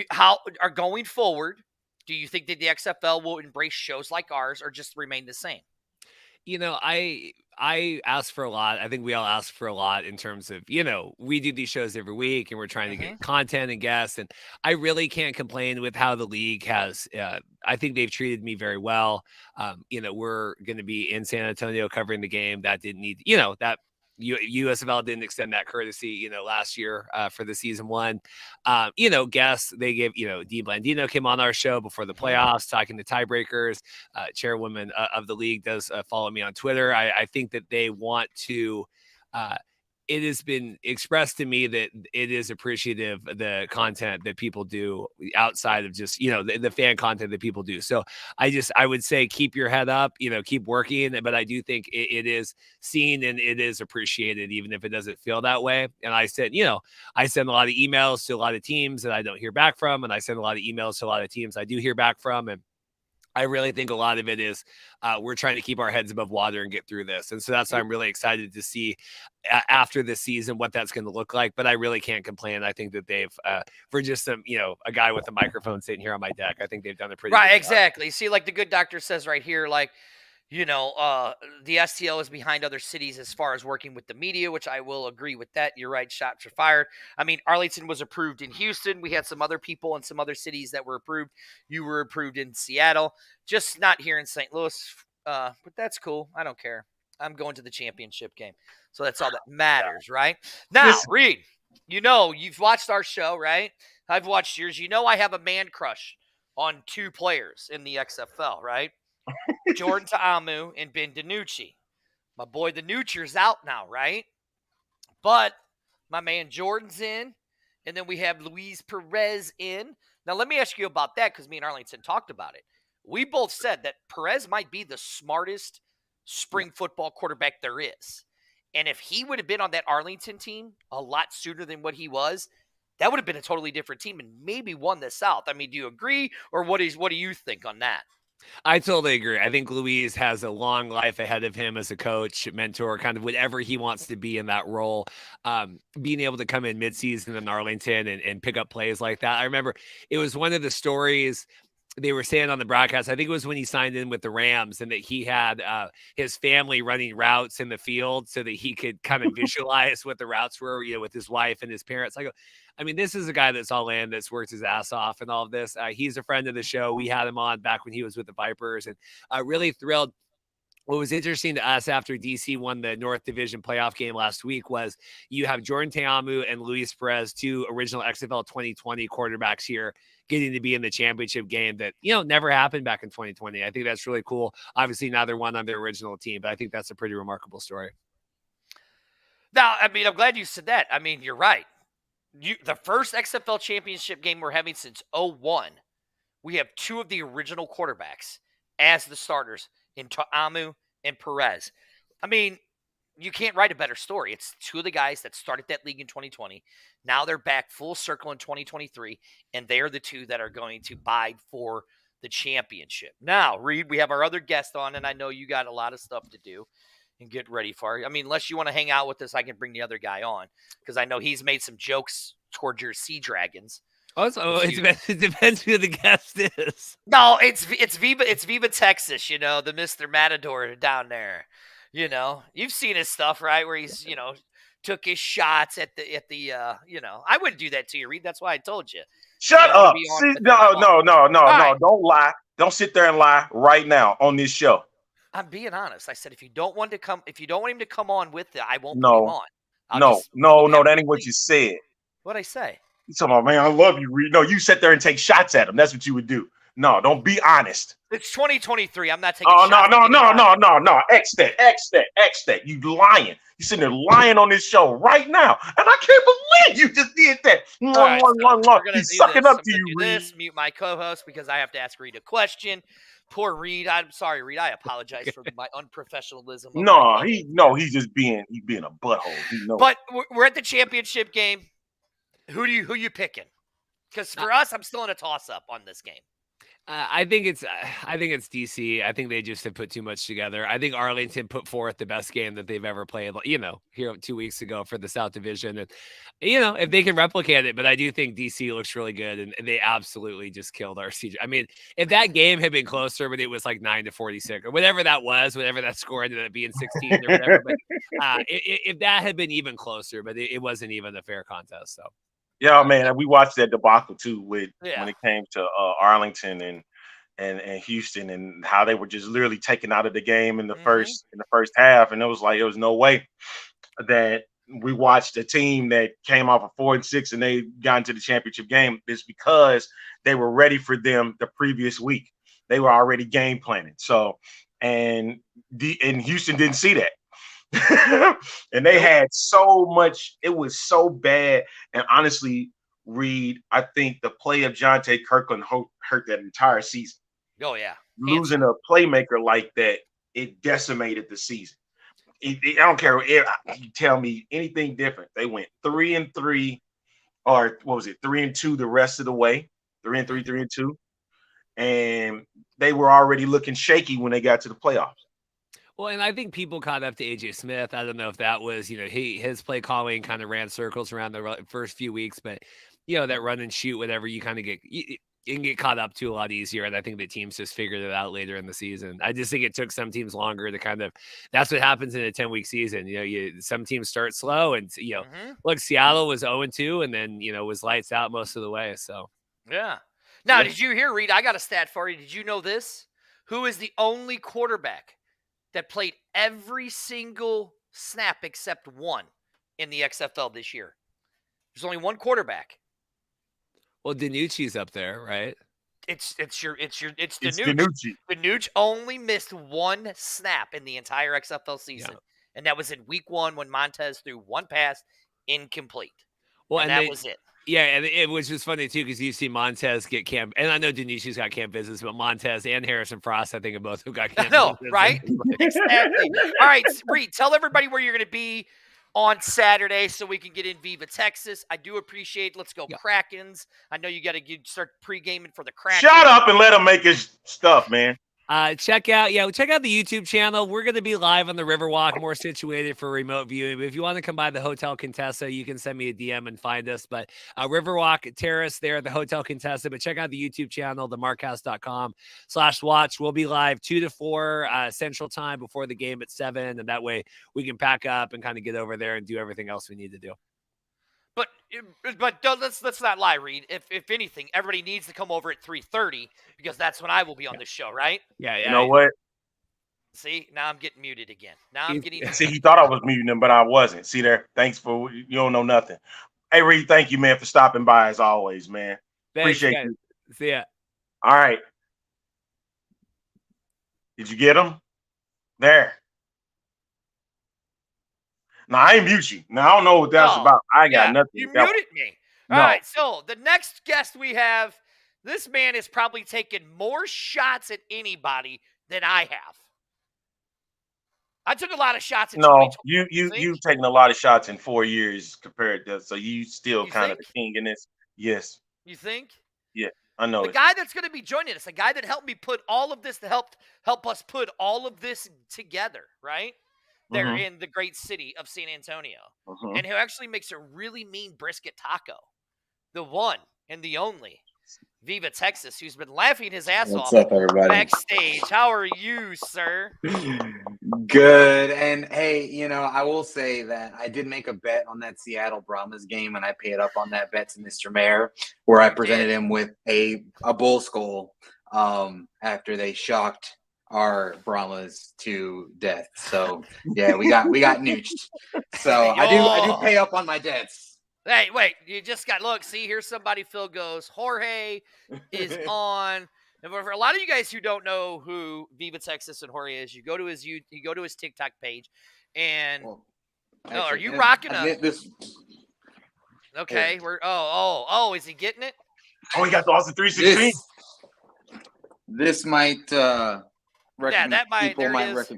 how are going forward, do you think that the XFL will embrace shows like ours or just remain the same? I ask for a lot. I think we all ask for a lot in terms of, we do these shows every week and we're trying to get content and guests. And I really can't complain with how the league has, I think they've treated me very well. We're going to be in San Antonio covering the game. That didn't need, that USFL didn't extend that courtesy, last year for the season one. Guests they gave, Dee Blandino came on our show before the playoffs talking to tiebreakers. Chairwoman of the league does follow me on Twitter. I think that they want to. It has been expressed to me that it is appreciative of the content that people do outside of just, the fan content that people do. So I would say, keep your head up, keep working. But I do think it is seen and it is appreciated, even if it doesn't feel that way. And I said, I send a lot of emails to a lot of teams that I don't hear back from. And I send a lot of emails to a lot of teams I do hear back from. And I really think a lot of it is we're trying to keep our heads above water and get through this. And so that's why I'm really excited to see after this season what that's going to look like. But I really can't complain. I think that they've, for just some, a guy with a microphone sitting here on my deck, I think they've done a pretty good job. Exactly. See, like the good doctor says right here, like, the STL is behind other cities as far as working with the media, which I will agree with that. You're right. Shots are fired. I mean, Arlington was approved in Houston. We had some other people in some other cities that were approved. You were approved in Seattle, just not here in St. Louis. But that's cool. I don't care. I'm going to the championship game. So that's all that matters, right? Now, Reed, you've watched our show, right? I've watched yours. I have a man crush on two players in the XFL, right? Jordan Ta'amu and Ben DiNucci. My boy DiNucci's out now, right? But my man Jordan's in, and then we have Luis Perez in. Now, let me ask you about that because me and Arlington talked about it. We both said that Perez might be the smartest spring football quarterback there is. And if he would have been on that Arlington team a lot sooner than what he was, that would have been a totally different team and maybe won the South. I mean, do you agree, or what do you think on that? I totally agree. I think Luis has a long life ahead of him as a coach, mentor, kind of whatever he wants to be in that role. Being able to come in midseason in Arlington and pick up plays like that. I remember it was one of the stories they were saying on the broadcast. I think it was when he signed in with the Rams and that he had his family running routes in the field so that he could kind of visualize what the routes were, with his wife and his parents. I mean, this is a guy that's all in, that's worked his ass off and all of this. He's a friend of the show. We had him on back when he was with the Vipers, and really thrilled. What was interesting to us after DC won the North Division playoff game last week was you have Jordan Ta'amu and Luis Perez, two original XFL 2020 quarterbacks here, getting to be in the championship game that, never happened back in 2020. I think that's really cool. Obviously, neither one on their original team, but I think that's a pretty remarkable story. Now, I mean, I'm glad you said that. I mean, you're right. The first XFL championship game we're having since 2001, we have two of the original quarterbacks as the starters in Ta'amu and Perez. I mean, you can't write a better story. It's two of the guys that started that league in 2020. Now they're back full circle in 2023, and they're the two that are going to bide for the championship. Now, Reed, we have our other guest on, and I know you got a lot of stuff to do and get ready for it. I mean, unless you want to hang out with us, I can bring the other guy on because I know he's made some jokes towards your Sea Dragons. Also, it depends who the guest is. No, it's Viva Texas, the Mr. Matador down there. You've seen his stuff, right? Where he's, took his shots at the I wouldn't do that to you, Reed. That's why I told you. Shut up. See, no. Don't lie. Don't sit there and lie right now on this show. I'm being honest. I said if you don't want him to come on with it, I won't put him No, on. I'll no, just no, no. have That him ain't what leave. you said. What'd I say? You talking about, man, I love you, Reed. No, you sit there and take shots at him. That's what you would do. No, don't be honest. It's 2023. I'm not taking Oh, shots. no. X that. You lying. You sitting there lying on this show right now. And I can't believe you just did that. All right, so we're gonna He's do sucking this. up I'm to gonna you, do Reed. this. Mute my co-host because I have to ask Reed a question. Poor Reed. I'm sorry, Reed. I apologize for my unprofessionalism. He's just being a butthole. But we're at the championship game. Who you picking? Because for us, I'm still in a toss-up on this game. I think it's DC. I think they just have put too much together. I think Arlington put forth the best game that they've ever played, here 2 weeks ago for the South Division. And, if they can replicate it, but I do think DC looks really good and they absolutely just killed RCJ. I mean, if that game had been closer, but it was like 9-46 or whatever that was, whatever that score ended up being 16 or whatever. But if that had been even closer, but it wasn't even a fair contest. So. Yeah, man, we watched that debacle too when it came to Arlington and Houston and how they were just literally taken out of the game in the first half, and it was no way that we watched a team that came off of 4-6 and they got into the championship game. It's because they were ready for them the previous week. They were already game planning. So, and Houston didn't see that. And they had so much, it was so bad. And honestly, Reed, I think the play of Jonte Kirkland hurt that entire season. Oh, yeah. Losing a playmaker like that, it decimated the season. I don't care if you tell me anything different. They went 3-3, or what was it, 3-2 the rest of the way, 3-3, 3-2. And they were already looking shaky when they got to the playoffs. Well, and I think people caught up to AJ Smith. I don't know if that was, his play calling kind of ran circles around the first few weeks, but that run and shoot, whatever, you kind of you can get caught up to a lot easier. And I think the teams just figured it out later in the season. I just think it took some teams longer to that's what happens in a 10-week season. Some teams start slow and, look, Seattle was 0-2 and then, was lights out most of the way. So, yeah. Now, did you hear, Reed? I got a stat for you. Did you know this? Who is the only quarterback that played every single snap except one in the XFL this year? There's only one quarterback. Well, DiNucci's up there, right? It's DiNucci. DiNucci. DiNucci only missed one snap in the entire XFL season, and that was in week 1 when Montez threw one pass incomplete. Well, and that was it. Yeah, and it was just funny, too, because you see Montez get camp. And I know DiNucci's got camp visits, but Montez and Harrison Frost, I think, have both got camp visits. Right? Exactly. All right, Reed, tell everybody where you're going to be on Saturday so we can get in Viva, Texas. I do appreciate Let's Go Krakens. I know you got to start pre-gaming for the Krakens. Shut up and let him make his stuff, man. Check out the YouTube channel. We're going to be live on the Riverwalk, more situated for remote viewing. But if you want to come by the Hotel Contessa, you can send me a DM and find us. But Riverwalk Terrace there at the Hotel Contessa. But check out the YouTube channel, themarkhouse.com/watch. We'll be live 2 to 4 Central Time before the game at 7. And that way we can pack up and kind of get over there and do everything else we need to do. But let's not lie, Reed. If anything, everybody needs to come over at 3:30 because that's when I will be on the show, right? Yeah. You know what? See, now I'm getting muted again. See, he thought I was muting him, but I wasn't. See there? Thanks for you don't know nothing. Hey, Reed, thank you, man, for stopping by as always, man. Thanks, Appreciate guys. you. See ya. All right. Did you get him? There. Now, I ain't mute you. Now, I don't know what that's about. I got nothing. You muted me. All right, so the next guest we have, this man has probably taken more shots at anybody than I have. I took a lot of shots at you've taken a lot of shots in 4 years compared to, so you still kind of the king in this. Yes. You think? Yeah, I know. The guy that's going to be joining us, the guy that helped me put all of this, to help us put all of this together, right? They're in the great city of San Antonio. And who actually makes a really mean brisket taco. The one and the only Viva, Texas, who's been laughing his ass off backstage. How are you, sir? Good. And hey, I will say that I did make a bet on that Seattle Brahmas game, and I paid up on that bet to Mr. Mayor, where I presented him with a bull skull after they shocked our Brahmas to death. So yeah, we got nooched. So I do pay up on my debts. Hey, wait! You just got see. Here's somebody. Phil goes. Jorge is on. And for a lot of you guys who don't know who Viva Texas and Jorge is, you go to his TikTok page, and Well, are you rocking this? Okay, we're is he getting it? Oh, he got the Austin 316. This might that might. There it is.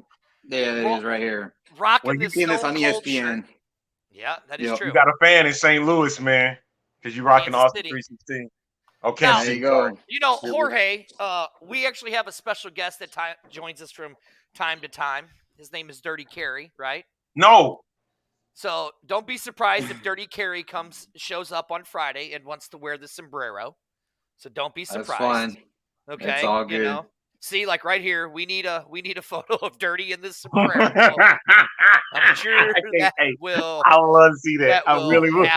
Yeah, it is right here. Rocking this. Seen this on ESPN. Yeah, that is true. You got a fan in St. Louis, man, because you're rocking Austin 316. Okay, now, there you go. You know, Jorge, we actually have a special guest that joins us from time to time. His name is Dirty Carey, right? No. So don't be surprised if Dirty Carey shows up on Friday and wants to wear the sombrero. So don't be surprised. That's fine. Okay, it's all good. You know? See, like right here, we need a photo of Dirty in this sombrero. I'm sure that will. I love to see that. I really would.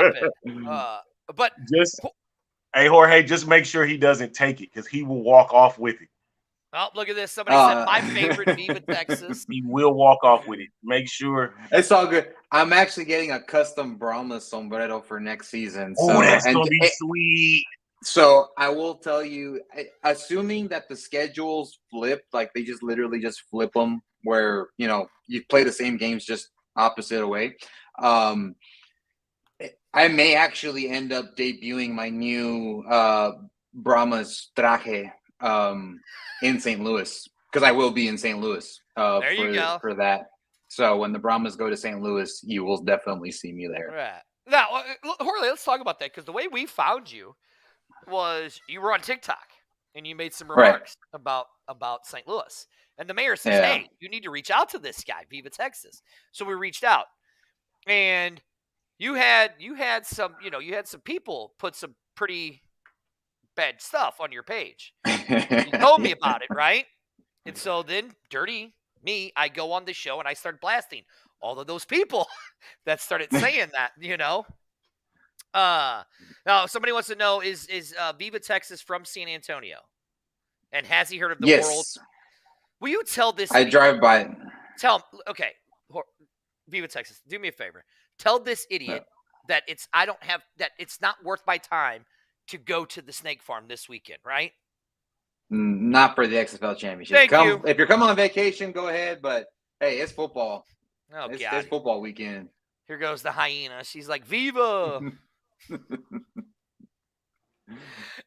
But hey, Jorge, just make sure he doesn't take it because he will walk off with it. Oh, look at this. Somebody said my favorite Viva Texas. He will walk off with it. Make sure. It's all good. I'm actually getting a custom Brahma sombrero for next season. So, that's going to be sweet. So I will tell you, assuming that the schedules flip, like they just literally just flip them where, you play the same games just opposite away. I may actually end up debuting my new Brahma's traje in St. Louis because I will be in St. Louis for that. So when the Brahmas go to St. Louis, you will definitely see me there. Right. Now, Jorge, let's talk about that because the way we found you was you were on TikTok and you made some remarks about St. Louis. And the mayor says, hey, you need to reach out to this guy, Viva Texas. So we reached out. And you had some people put some pretty bad stuff on your page. You told me about it, right? And so then I go on the show and I start blasting all of those people that started saying that, Now somebody wants to know, is Viva Texas from San Antonio? And has he heard of the world? Will you tell this I drive by it. Tell him, okay, Viva Texas, do me a favor. Tell this idiot that it's not worth my time to go to the snake farm this weekend, right? Not for the XFL championship. Thank you. If you're coming on vacation, go ahead. But hey, it's football. Oh, it's football weekend. Here goes the hyena. She's like, Viva.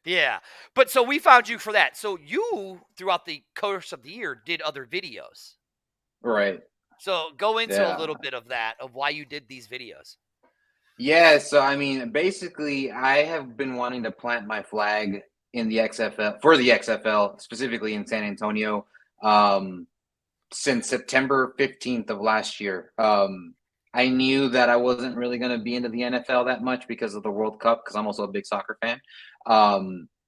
Yeah. But so we found you for that. So you, throughout the course of the year, did other videos. Right. So go into a little bit of that, of why you did these videos. Yeah. So, I mean, basically, I have been wanting to plant my flag in the XFL, for the XFL, specifically in San Antonio, since September 15th of last year. I knew that I wasn't really going to be into the NFL that much because of the World Cup, because I'm also a big soccer fan.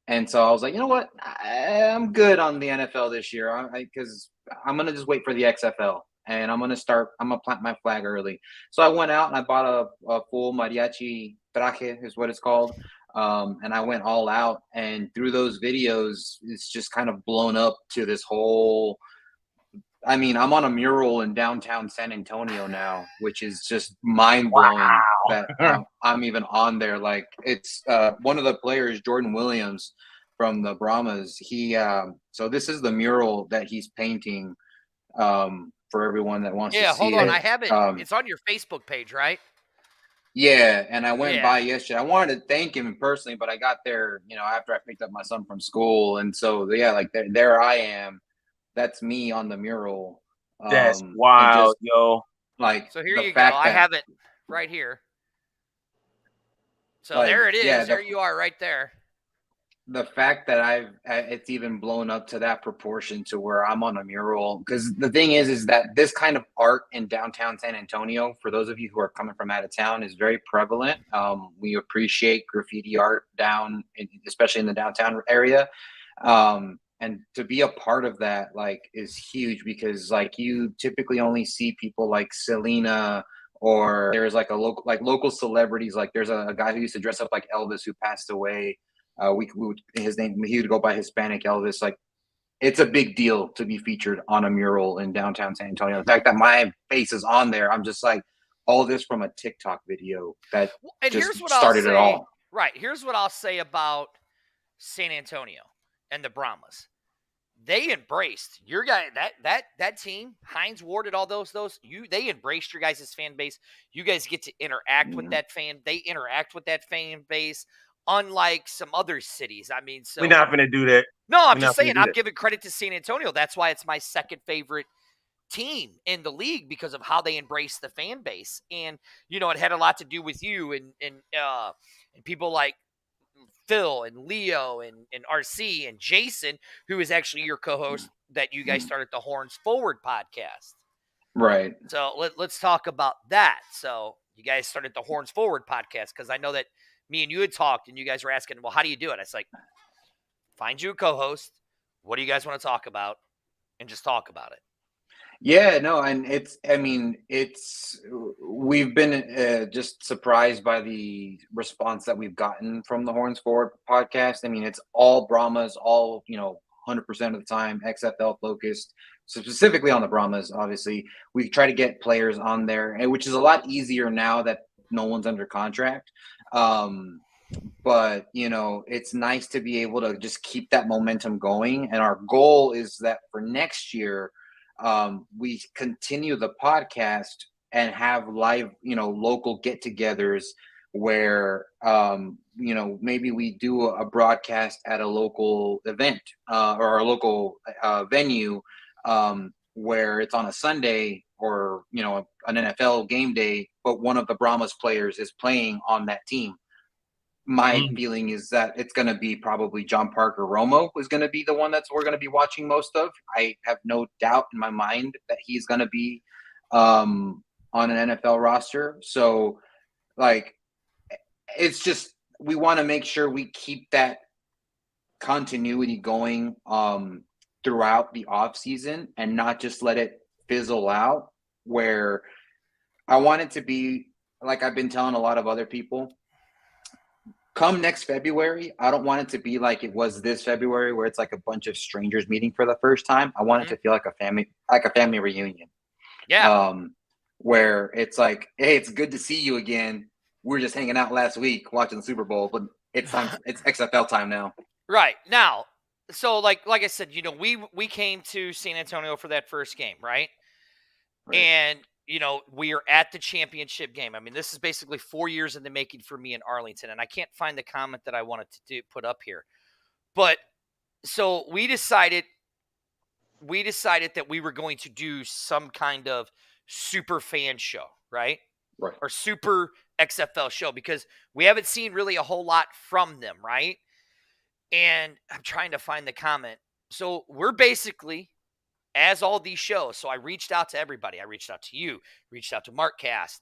And so I was like, you know what? I'm good on the NFL this year because I'm going to just wait for the XFL. And I'm going to plant my flag early. So I went out and I bought a full mariachi traje is what it's called. And I went all out, and through those videos, it's just kind of blown up to this whole, I mean, I'm on a mural in downtown San Antonio now, which is just mind blowing that I'm even on there. Like, it's one of the players, Jordan Williams from the Brahmas. So this is the mural that he's painting, for everyone that wants to see it. Yeah, hold on. I have it. It's on your Facebook page, right? Yeah, and I went by yesterday. I wanted to thank him personally, but I got there, after I picked up my son from school. And so, like, there I am. That's me on the mural. That's wild, yo. Like, so here you go. I have it right here. So there it is. Yeah, there you are right there. The fact that it's even blown up to that proportion to where I'm on a mural, because the thing is that this kind of art in downtown San Antonio, for those of you who are coming from out of town, is very prevalent. We appreciate graffiti art especially in the downtown area. And to be a part of that, like, is huge because, like, you typically only see people like Selena, or there's like local celebrities. Like, there's a guy who used to dress up like Elvis who passed away. He would go by Hispanic Elvis. Like, it's a big deal to be featured on a mural in downtown San Antonio. The fact that my face is on there, I'm just like, all this from a TikTok video that And just here's what I'll started it say. all. Right. Here's what I'll say about San Antonio and the Brahmas. They embraced your guy, that team, Hines Ward and all those they embraced your guys' fan base. You guys get to interact with that fan. They interact with that fan base, unlike some other cities. I mean, We're so not going to do that. no, I'm We're just not gonna saying do I'm that. giving credit to San Antonio. That's why it's my second favorite team in the league because of how they embrace the fan base. And it had a lot to do with you and people like Phil and Leo and RC and Jason, who is actually your co-host that you guys started the Horns Forward podcast. Right. So let's talk about that. So you guys started the Horns Forward podcast because I know that me and you had talked and you guys were asking, well, how do you do it? I was like, find you a co-host. What do you guys want to talk about? And just talk about it. Yeah, no, and we've been just surprised by the response that we've gotten from the Horns Forward podcast. I mean, it's all Brahmas, all 100% of the time XFL focused, so specifically on the Brahmas. Obviously, we try to get players on there, which is a lot easier now that no one's under contract. But it's nice to be able to just keep that momentum going, and our goal is that for next year. We continue the podcast and have live, local get-togethers where, maybe we do a broadcast at a local event or a local venue where it's on a Sunday or, an NFL game day, but one of the Brahmas players is playing on that team. My feeling is that it's going to be probably John Parker Romo is going to be the one we're going to be watching most of. I have no doubt in my mind that he's going to be on an NFL roster. So, it's just we want to make sure we keep that continuity going throughout the off season and not just let it fizzle out. Where I want it to be, like I've been telling a lot of other people. Come next February, I don't want it to be like it was this February where it's like a bunch of strangers meeting for the first time. I want it to feel like a family reunion. Yeah. Where it's like, hey, it's good to see you again. We were just hanging out last week watching the Super Bowl, but it's time. It's XFL time now. Right. Now, so like I said, we came to San Antonio for that first game, right? And we are at the championship game. I mean, this is basically 4 years in the making for me in Arlington, and I can't find the comment that I wanted to put up here. But so we decided that we were going to do some kind of super fan show, right? Right. Or super XFL show because we haven't seen really a whole lot from them, right? And I'm trying to find the comment. So we're basically as all these shows. So I reached out to everybody. I reached out to you, reached out to Mark Cast,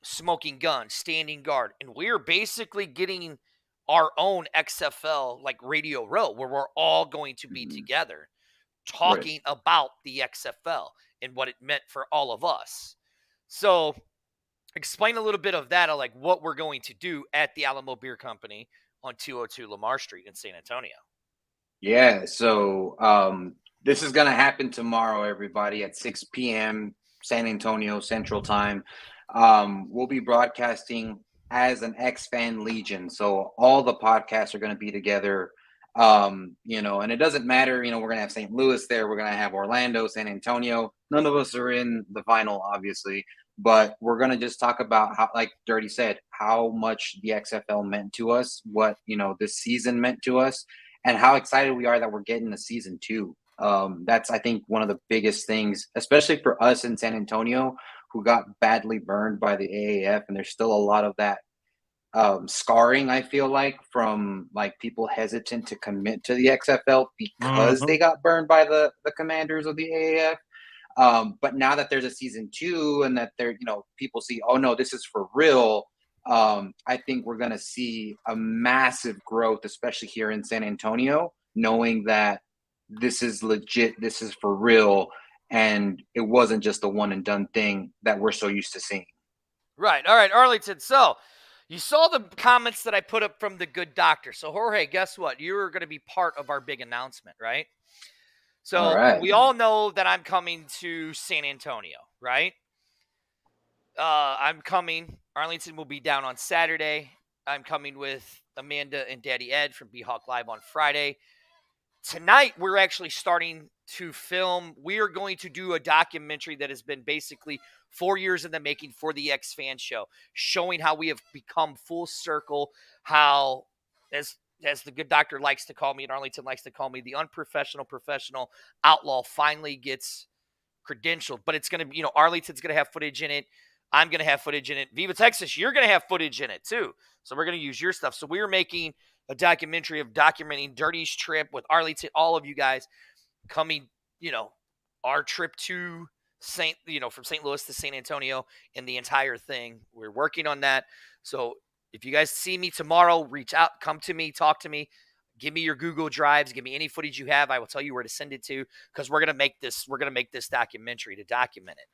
Smoking Gun, Standing Guard. And we're basically getting our own XFL like Radio Row where we're all going to be together talking about the XFL and what it meant for all of us. So explain a little bit of that, of like what we're going to do at the Alamo Beer Company on 202 Lamar Street in San Antonio. Yeah. So, this is going to happen tomorrow, everybody, at 6 p.m. San Antonio Central Time. We'll be broadcasting as an X-Fan Legion. So all the podcasts are going to be together, and it doesn't matter, we're going to have St. Louis there. We're going to have Orlando, San Antonio. None of us are in the final, obviously, but we're going to just talk about how, like Dirty said, how much the XFL meant to us, what, this season meant to us, and how excited we are that we're getting the season 2. That's, I think, one of the biggest things, especially for us in San Antonio, who got badly burned by the AAF. And there's still a lot of that scarring, I feel like, from like people hesitant to commit to the XFL because they got burned by the commanders of the AAF. But now that there's a season 2 and that people see, oh no, this is for real. I think we're going to see a massive growth, especially here in San Antonio, knowing that this is legit, this is for real, and it wasn't just a one and done thing that we're so used to seeing. Right. All right, Arlington. So You saw the comments that I put up from the good doctor. So, Jorge, guess what? You're going to be part of our big announcement, right? So, All right. we all know that I'm coming to San Antonio, right? I'm coming. Arlington will be down on Saturday. I'm coming with Amanda and Daddy Ed from B-Hawk Live on Friday. Tonight, we're actually starting to film. We are going to do a documentary that has been basically 4 years in the making for the X Fan Show, showing how we have become full circle, how, as the good doctor likes to call me and Arlington likes to call me, the unprofessional professional outlaw finally gets credentialed. But it's going to be, Arlington's going to have footage in it. I'm going to have footage in it. Viva Texas, you're going to have footage in it too. So we're going to use your stuff. So we're making a documentary of documenting Dirty's trip with Arlington, all of you guys coming, our trip to from St. Louis to San Antonio and the entire thing. We're working on that. So if you guys see me tomorrow, reach out, come to me, talk to me, give me your Google Drives, give me any footage you have. I will tell you where to send it to, because we're going to make this documentary to document it.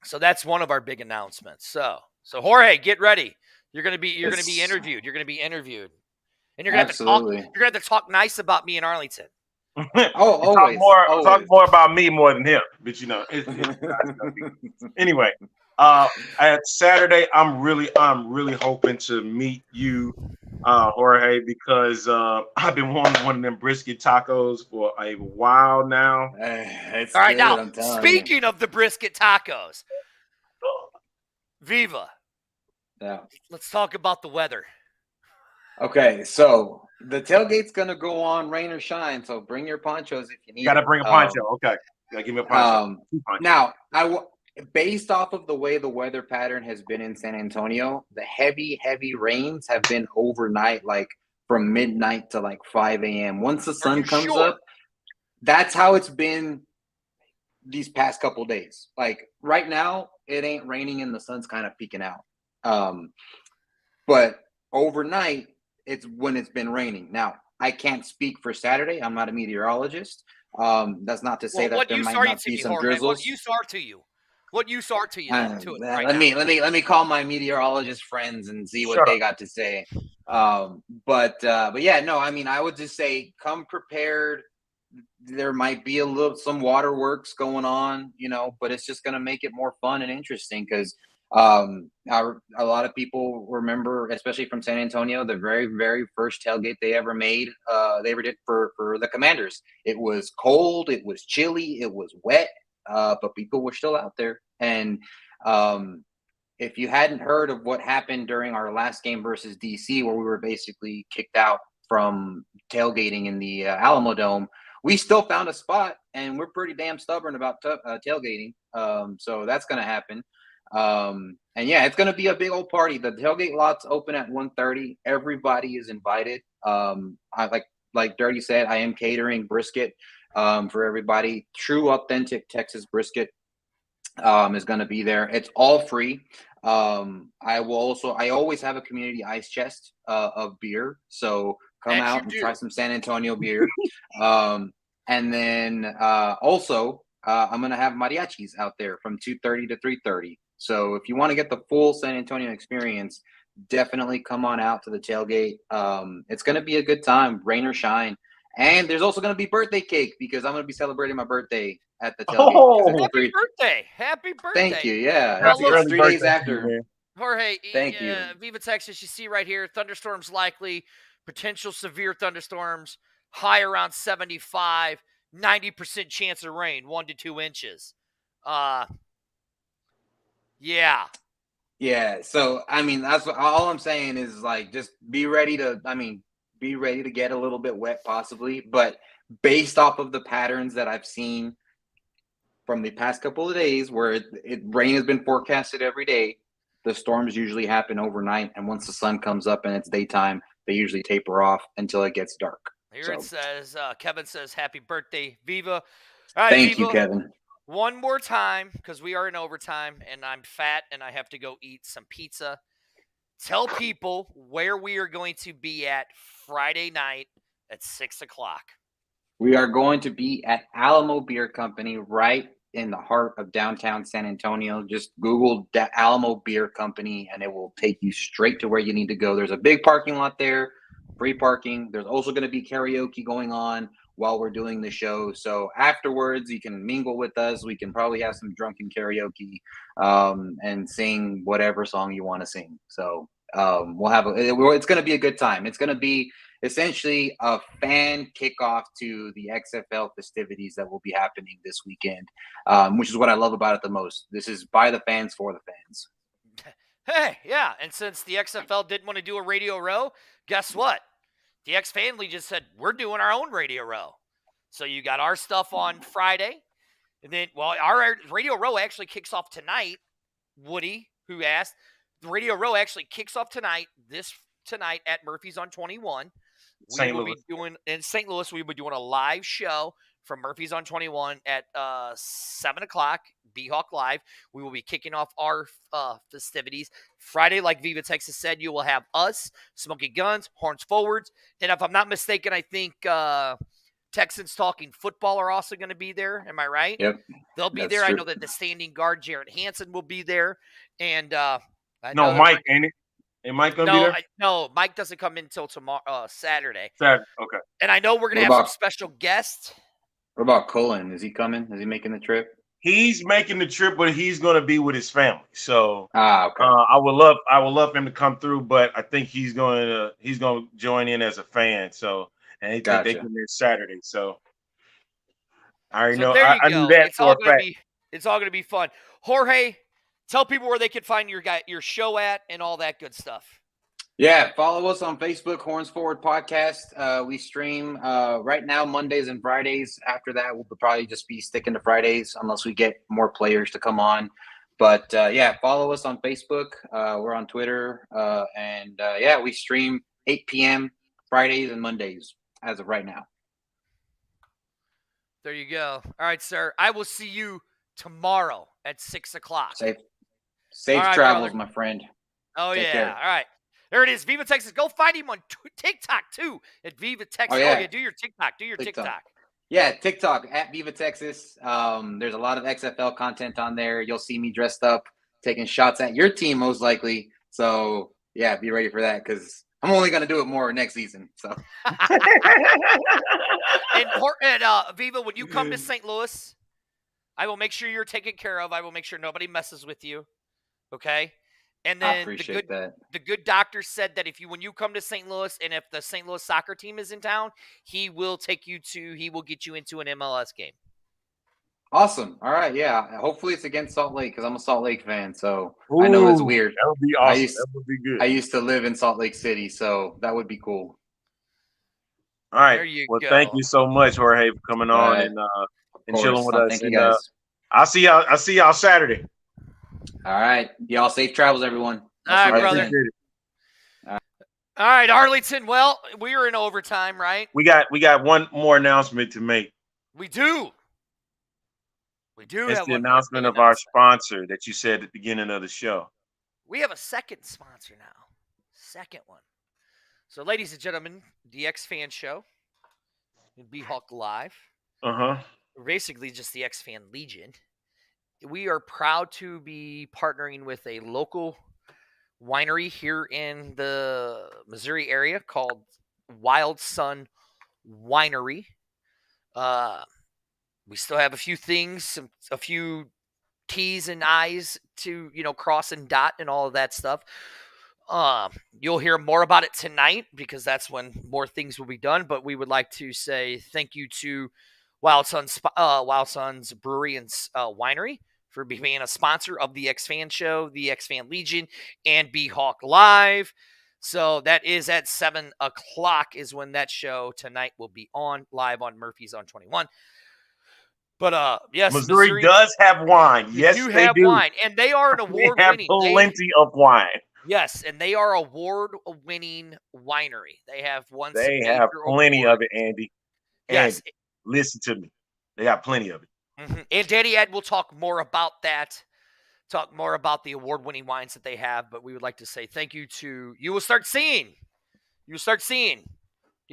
So that's one of our big announcements. So Jorge, get ready. You're going to be interviewed. You're going to be interviewed. And you're going to have to talk nice about me in Arlington. Always. Talk more about me more than him. But anyway, at Saturday, I'm really hoping to meet you, Jorge, because I've been wanting one of them brisket tacos for a while now. All right, now speaking of the brisket tacos, Viva. Yeah. Let's talk about the weather. Okay, so the tailgate's gonna go on rain or shine. So bring your ponchos if you need. Gotta bring a poncho. Okay, gotta give me a poncho. Now, based off of the way the weather pattern has been in San Antonio, the heavy rains have been overnight, like from midnight to like 5 a.m. Once the sun comes up, that's how it's been these past couple days. Like right now, it ain't raining and the sun's kind of peeking out. But overnight, it's when it's been raining. Now, I can't speak for Saturday. I'm not a meteorologist. That's not to say that there might not be some drizzles. What use are to you? What use are to you? Let me call my meteorologist friends and see what they got to say. But yeah, no, I mean, I would just say come prepared. There might be some waterworks going on, but it's just going to make it more fun and interesting because a lot of people remember, especially from San Antonio, the very, very first tailgate they ever made. They ever did for the Commanders. It was cold, it was chilly, it was wet, but people were still out there. And if you hadn't heard of what happened during our last game versus DC, where we were basically kicked out from tailgating in the Alamo Dome, we still found a spot, and we're pretty damn stubborn about tailgating. So that's going to happen. And yeah, it's going to be a big old party. The tailgate lots open at 1:30. Everybody is invited. I like Dirty said, I am catering brisket for everybody. True, authentic Texas brisket is going to be there. It's all free. I always have a community ice chest of beer. So come out and try some San Antonio beer. And then also I'm going to have mariachis out there from 2:30 to 3:30. So if you want to get the full San Antonio experience, definitely come on out to the tailgate. It's going to be a good time, rain or shine. And there's also going to be birthday cake because I'm going to be celebrating my birthday at the tailgate. Happy birthday. Happy birthday. Thank you. Yeah. Well, it's 3 days after. Jorge, thank you. Viva Texas, you see right here, thunderstorms likely, potential severe thunderstorms, high around 75, 90% chance of rain, 1 to 2 inches. Yeah. Yeah. So, I mean, that's all I'm saying is like, just be ready to get a little bit wet possibly. But based off of the patterns that I've seen from the past couple of days where rain has been forecasted every day, the storms usually happen overnight. And once the sun comes up and it's daytime, they usually taper off until it gets dark. Here it says, Kevin says, happy birthday, Viva. All right, Thank you, Kevin. One more time, because we are in overtime, and I'm fat, and I have to go eat some pizza. Tell people where we are going to be at Friday night at 6 o'clock. We are going to be at Alamo Beer Company right in the heart of downtown San Antonio. Just Google Alamo Beer Company and it will take you straight to where you need to go. There's a big parking lot there, free parking. There's also going to be karaoke going on while we're doing the show. So afterwards, you can mingle with us. We can probably have some drunken karaoke and sing whatever song you want to sing. So we'll have it's going to be a good time. It's going to be essentially a fan kickoff to the XFL festivities that will be happening this weekend, which is what I love about it the most. This is by the fans for the fans. Hey, yeah. And since the XFL didn't want to do a Radio Row, guess what? The X Family just said, we're doing our own Radio Row. So you got our stuff on Friday. And then, well, our Radio Row actually kicks off tonight. Woody, who asked, the Radio Row actually kicks off tonight at Murphy's on 21. St. Louis. In St. Louis, we will be doing a live show from Murphy's on 21 at 7 o'clock, B-Hawk Live. We will be kicking off our festivities. Friday, like Viva Texas said, you will have us, Smoking Guns, Horns Forwards, and if I'm not mistaken, I think Texans Talking Football are also going to be there. Am I right? Yep. They'll be there. True. I know that the standing guard, Jarrett Hansen, will be there. And no, Mike, ain't it? Ain't Mike going to be there? No, Mike doesn't come in until tomorrow, Saturday. Saturday, okay. And I know we're going to have some special guests. What about Cullen? Is he coming? Is he making the trip? He's making the trip, but he's going to be with his family. So okay. I would love him to come through, but I think he's going to join in as a fan. So and they think they come in Saturday. So I already know. I knew that for a fact. It's all going to be fun. Jorge, tell people where they can find your show at and all that good stuff. Yeah, follow us on Facebook, Horns Forward Podcast. We stream right now Mondays and Fridays. After that, we'll probably just be sticking to Fridays unless we get more players to come on. But yeah, follow us on Facebook. We're on Twitter. And we stream 8 p.m. Fridays and Mondays as of right now. There you go. All right, sir. I will see you tomorrow at 6 o'clock. Safe travels, brother. My friend. Oh, Take care. All right. There it is. Viva Texas. Go find him on TikTok, too, at Viva Texas. Oh, yeah. Do your TikTok. TikTok. Yeah, TikTok, at Viva Texas. There's a lot of XFL content on there. You'll see me dressed up, taking shots at your team, most likely. So, yeah, be ready for that because I'm only going to do it more next season. So. and Viva, when you come to St. Louis, I will make sure you're taken care of. I will make sure nobody messes with you. Okay? And then the good doctor said that when you come to St. Louis and if the St. Louis soccer team is in town, he will get you into an MLS game. Awesome. All right. Yeah. Hopefully it's against Salt Lake because I'm a Salt Lake fan. So I know it's weird. That would be awesome. That would be good. I used to live in Salt Lake City, so that would be cool. All right. Well, thank you so much, Jorge, for coming on and chilling with us. Thank you guys. I'll see y'all Saturday. All right. Y'all safe travels, everyone. All right, brother. All right, Arlington. Well, we are in overtime, right? We got one more announcement to make. We do. It's the announcement of our sponsor that you said at the beginning of the show. We have a second sponsor now. Second one. So, ladies and gentlemen, the X Fan Show in B-Hawk Live. We're basically just the X Fan Legion. We are proud to be partnering with a local winery here in the Missouri area called Wild Sun Winery. We still have a few things, a few T's and I's to, cross and dot and all of that stuff. You'll hear more about it tonight because that's when more things will be done. But we would like to say thank you to Wild Sun's Brewery and Winery for being a sponsor of the X Fan Show, the X Fan Legion, and B-Hawk Live. So that is at 7 o'clock is when that show tonight will be on live on Murphy's on 21. But yes, Missouri does have wine. Yes, they do. Wine, and they are an award-winning. They have plenty of wine. Yes, and they are award-winning winery. They have one. They have plenty of it, Andy. Yes, Andy, listen to me. They got plenty of it. Mm-hmm. And Daddy Ed will talk more about that. Talk more about the award-winning wines that they have. But we would like to say thank you to you. Will start seeing. You will start seeing.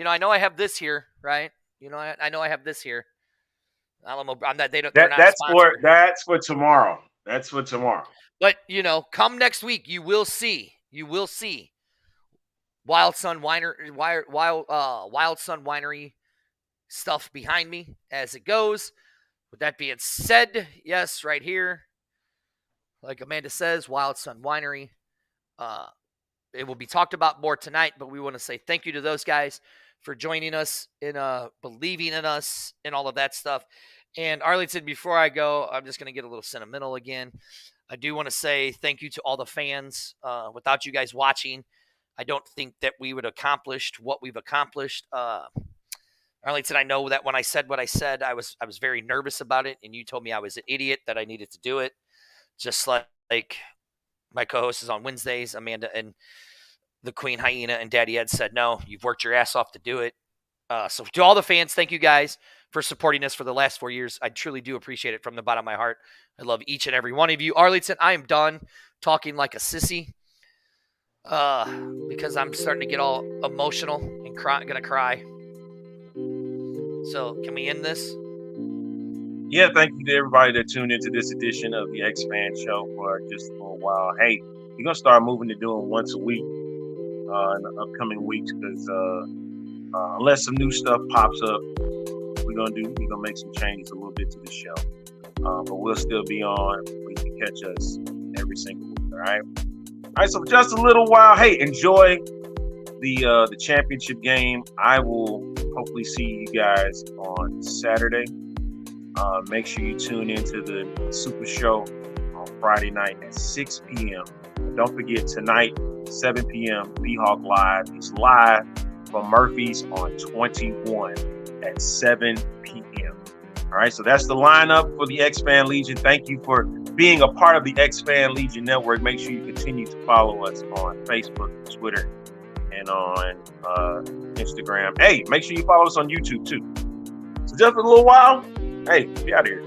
I know I have this here, right? I know I have this here. Alamo. I'm not. They're not That's sponsored. for tomorrow. That's for tomorrow. But come next week, you will see. Wild Sun Winery stuff behind me as it goes. With that being said, yes, right here, like Amanda says, Wild Sun Winery. It will be talked about more tonight, but we want to say thank you to those guys for joining us in believing in us and all of that stuff. And Arlington, before I go, I'm just going to get a little sentimental again. I do want to say thank you to all the fans. Without you guys watching, I don't think that we would have accomplished what we've accomplished. Arlington, I know that when I said what I said, I was very nervous about it, and you told me I was an idiot, that I needed to do it. Just like my co-hosts on Wednesdays, Amanda and the Queen Hyena and Daddy Ed said, no, you've worked your ass off to do it. So to all the fans, thank you guys for supporting us for the last 4 years. I truly do appreciate it from the bottom of my heart. I love each and every one of you. Arlington, I am done talking like a sissy because I'm starting to get all emotional and gonna cry. So can we end this? Yeah, thank you to everybody that tuned into this edition of the X-Fan Show for just a little while. Hey, we're going to start moving to doing once a week in the upcoming weeks because unless some new stuff pops up, we're gonna make some changes a little bit to the show. But we'll still be on. You can catch us every single week, all right? All right, so for just a little while, hey, enjoy the championship game. I will hopefully see you guys on Saturday. Make sure you tune into the Super Show on Friday night at 6 p.m. Don't forget, tonight, 7 p.m., B-Hawk Live is live from Murphy's on 21 at 7 p.m. All right, so that's the lineup for the X-Fan Legion. Thank you for being a part of the X-Fan Legion Network. Make sure you continue to follow us on Facebook, Twitter, and on Instagram. Hey, make sure you follow us on YouTube, too. So just for a little while, hey, be out of here.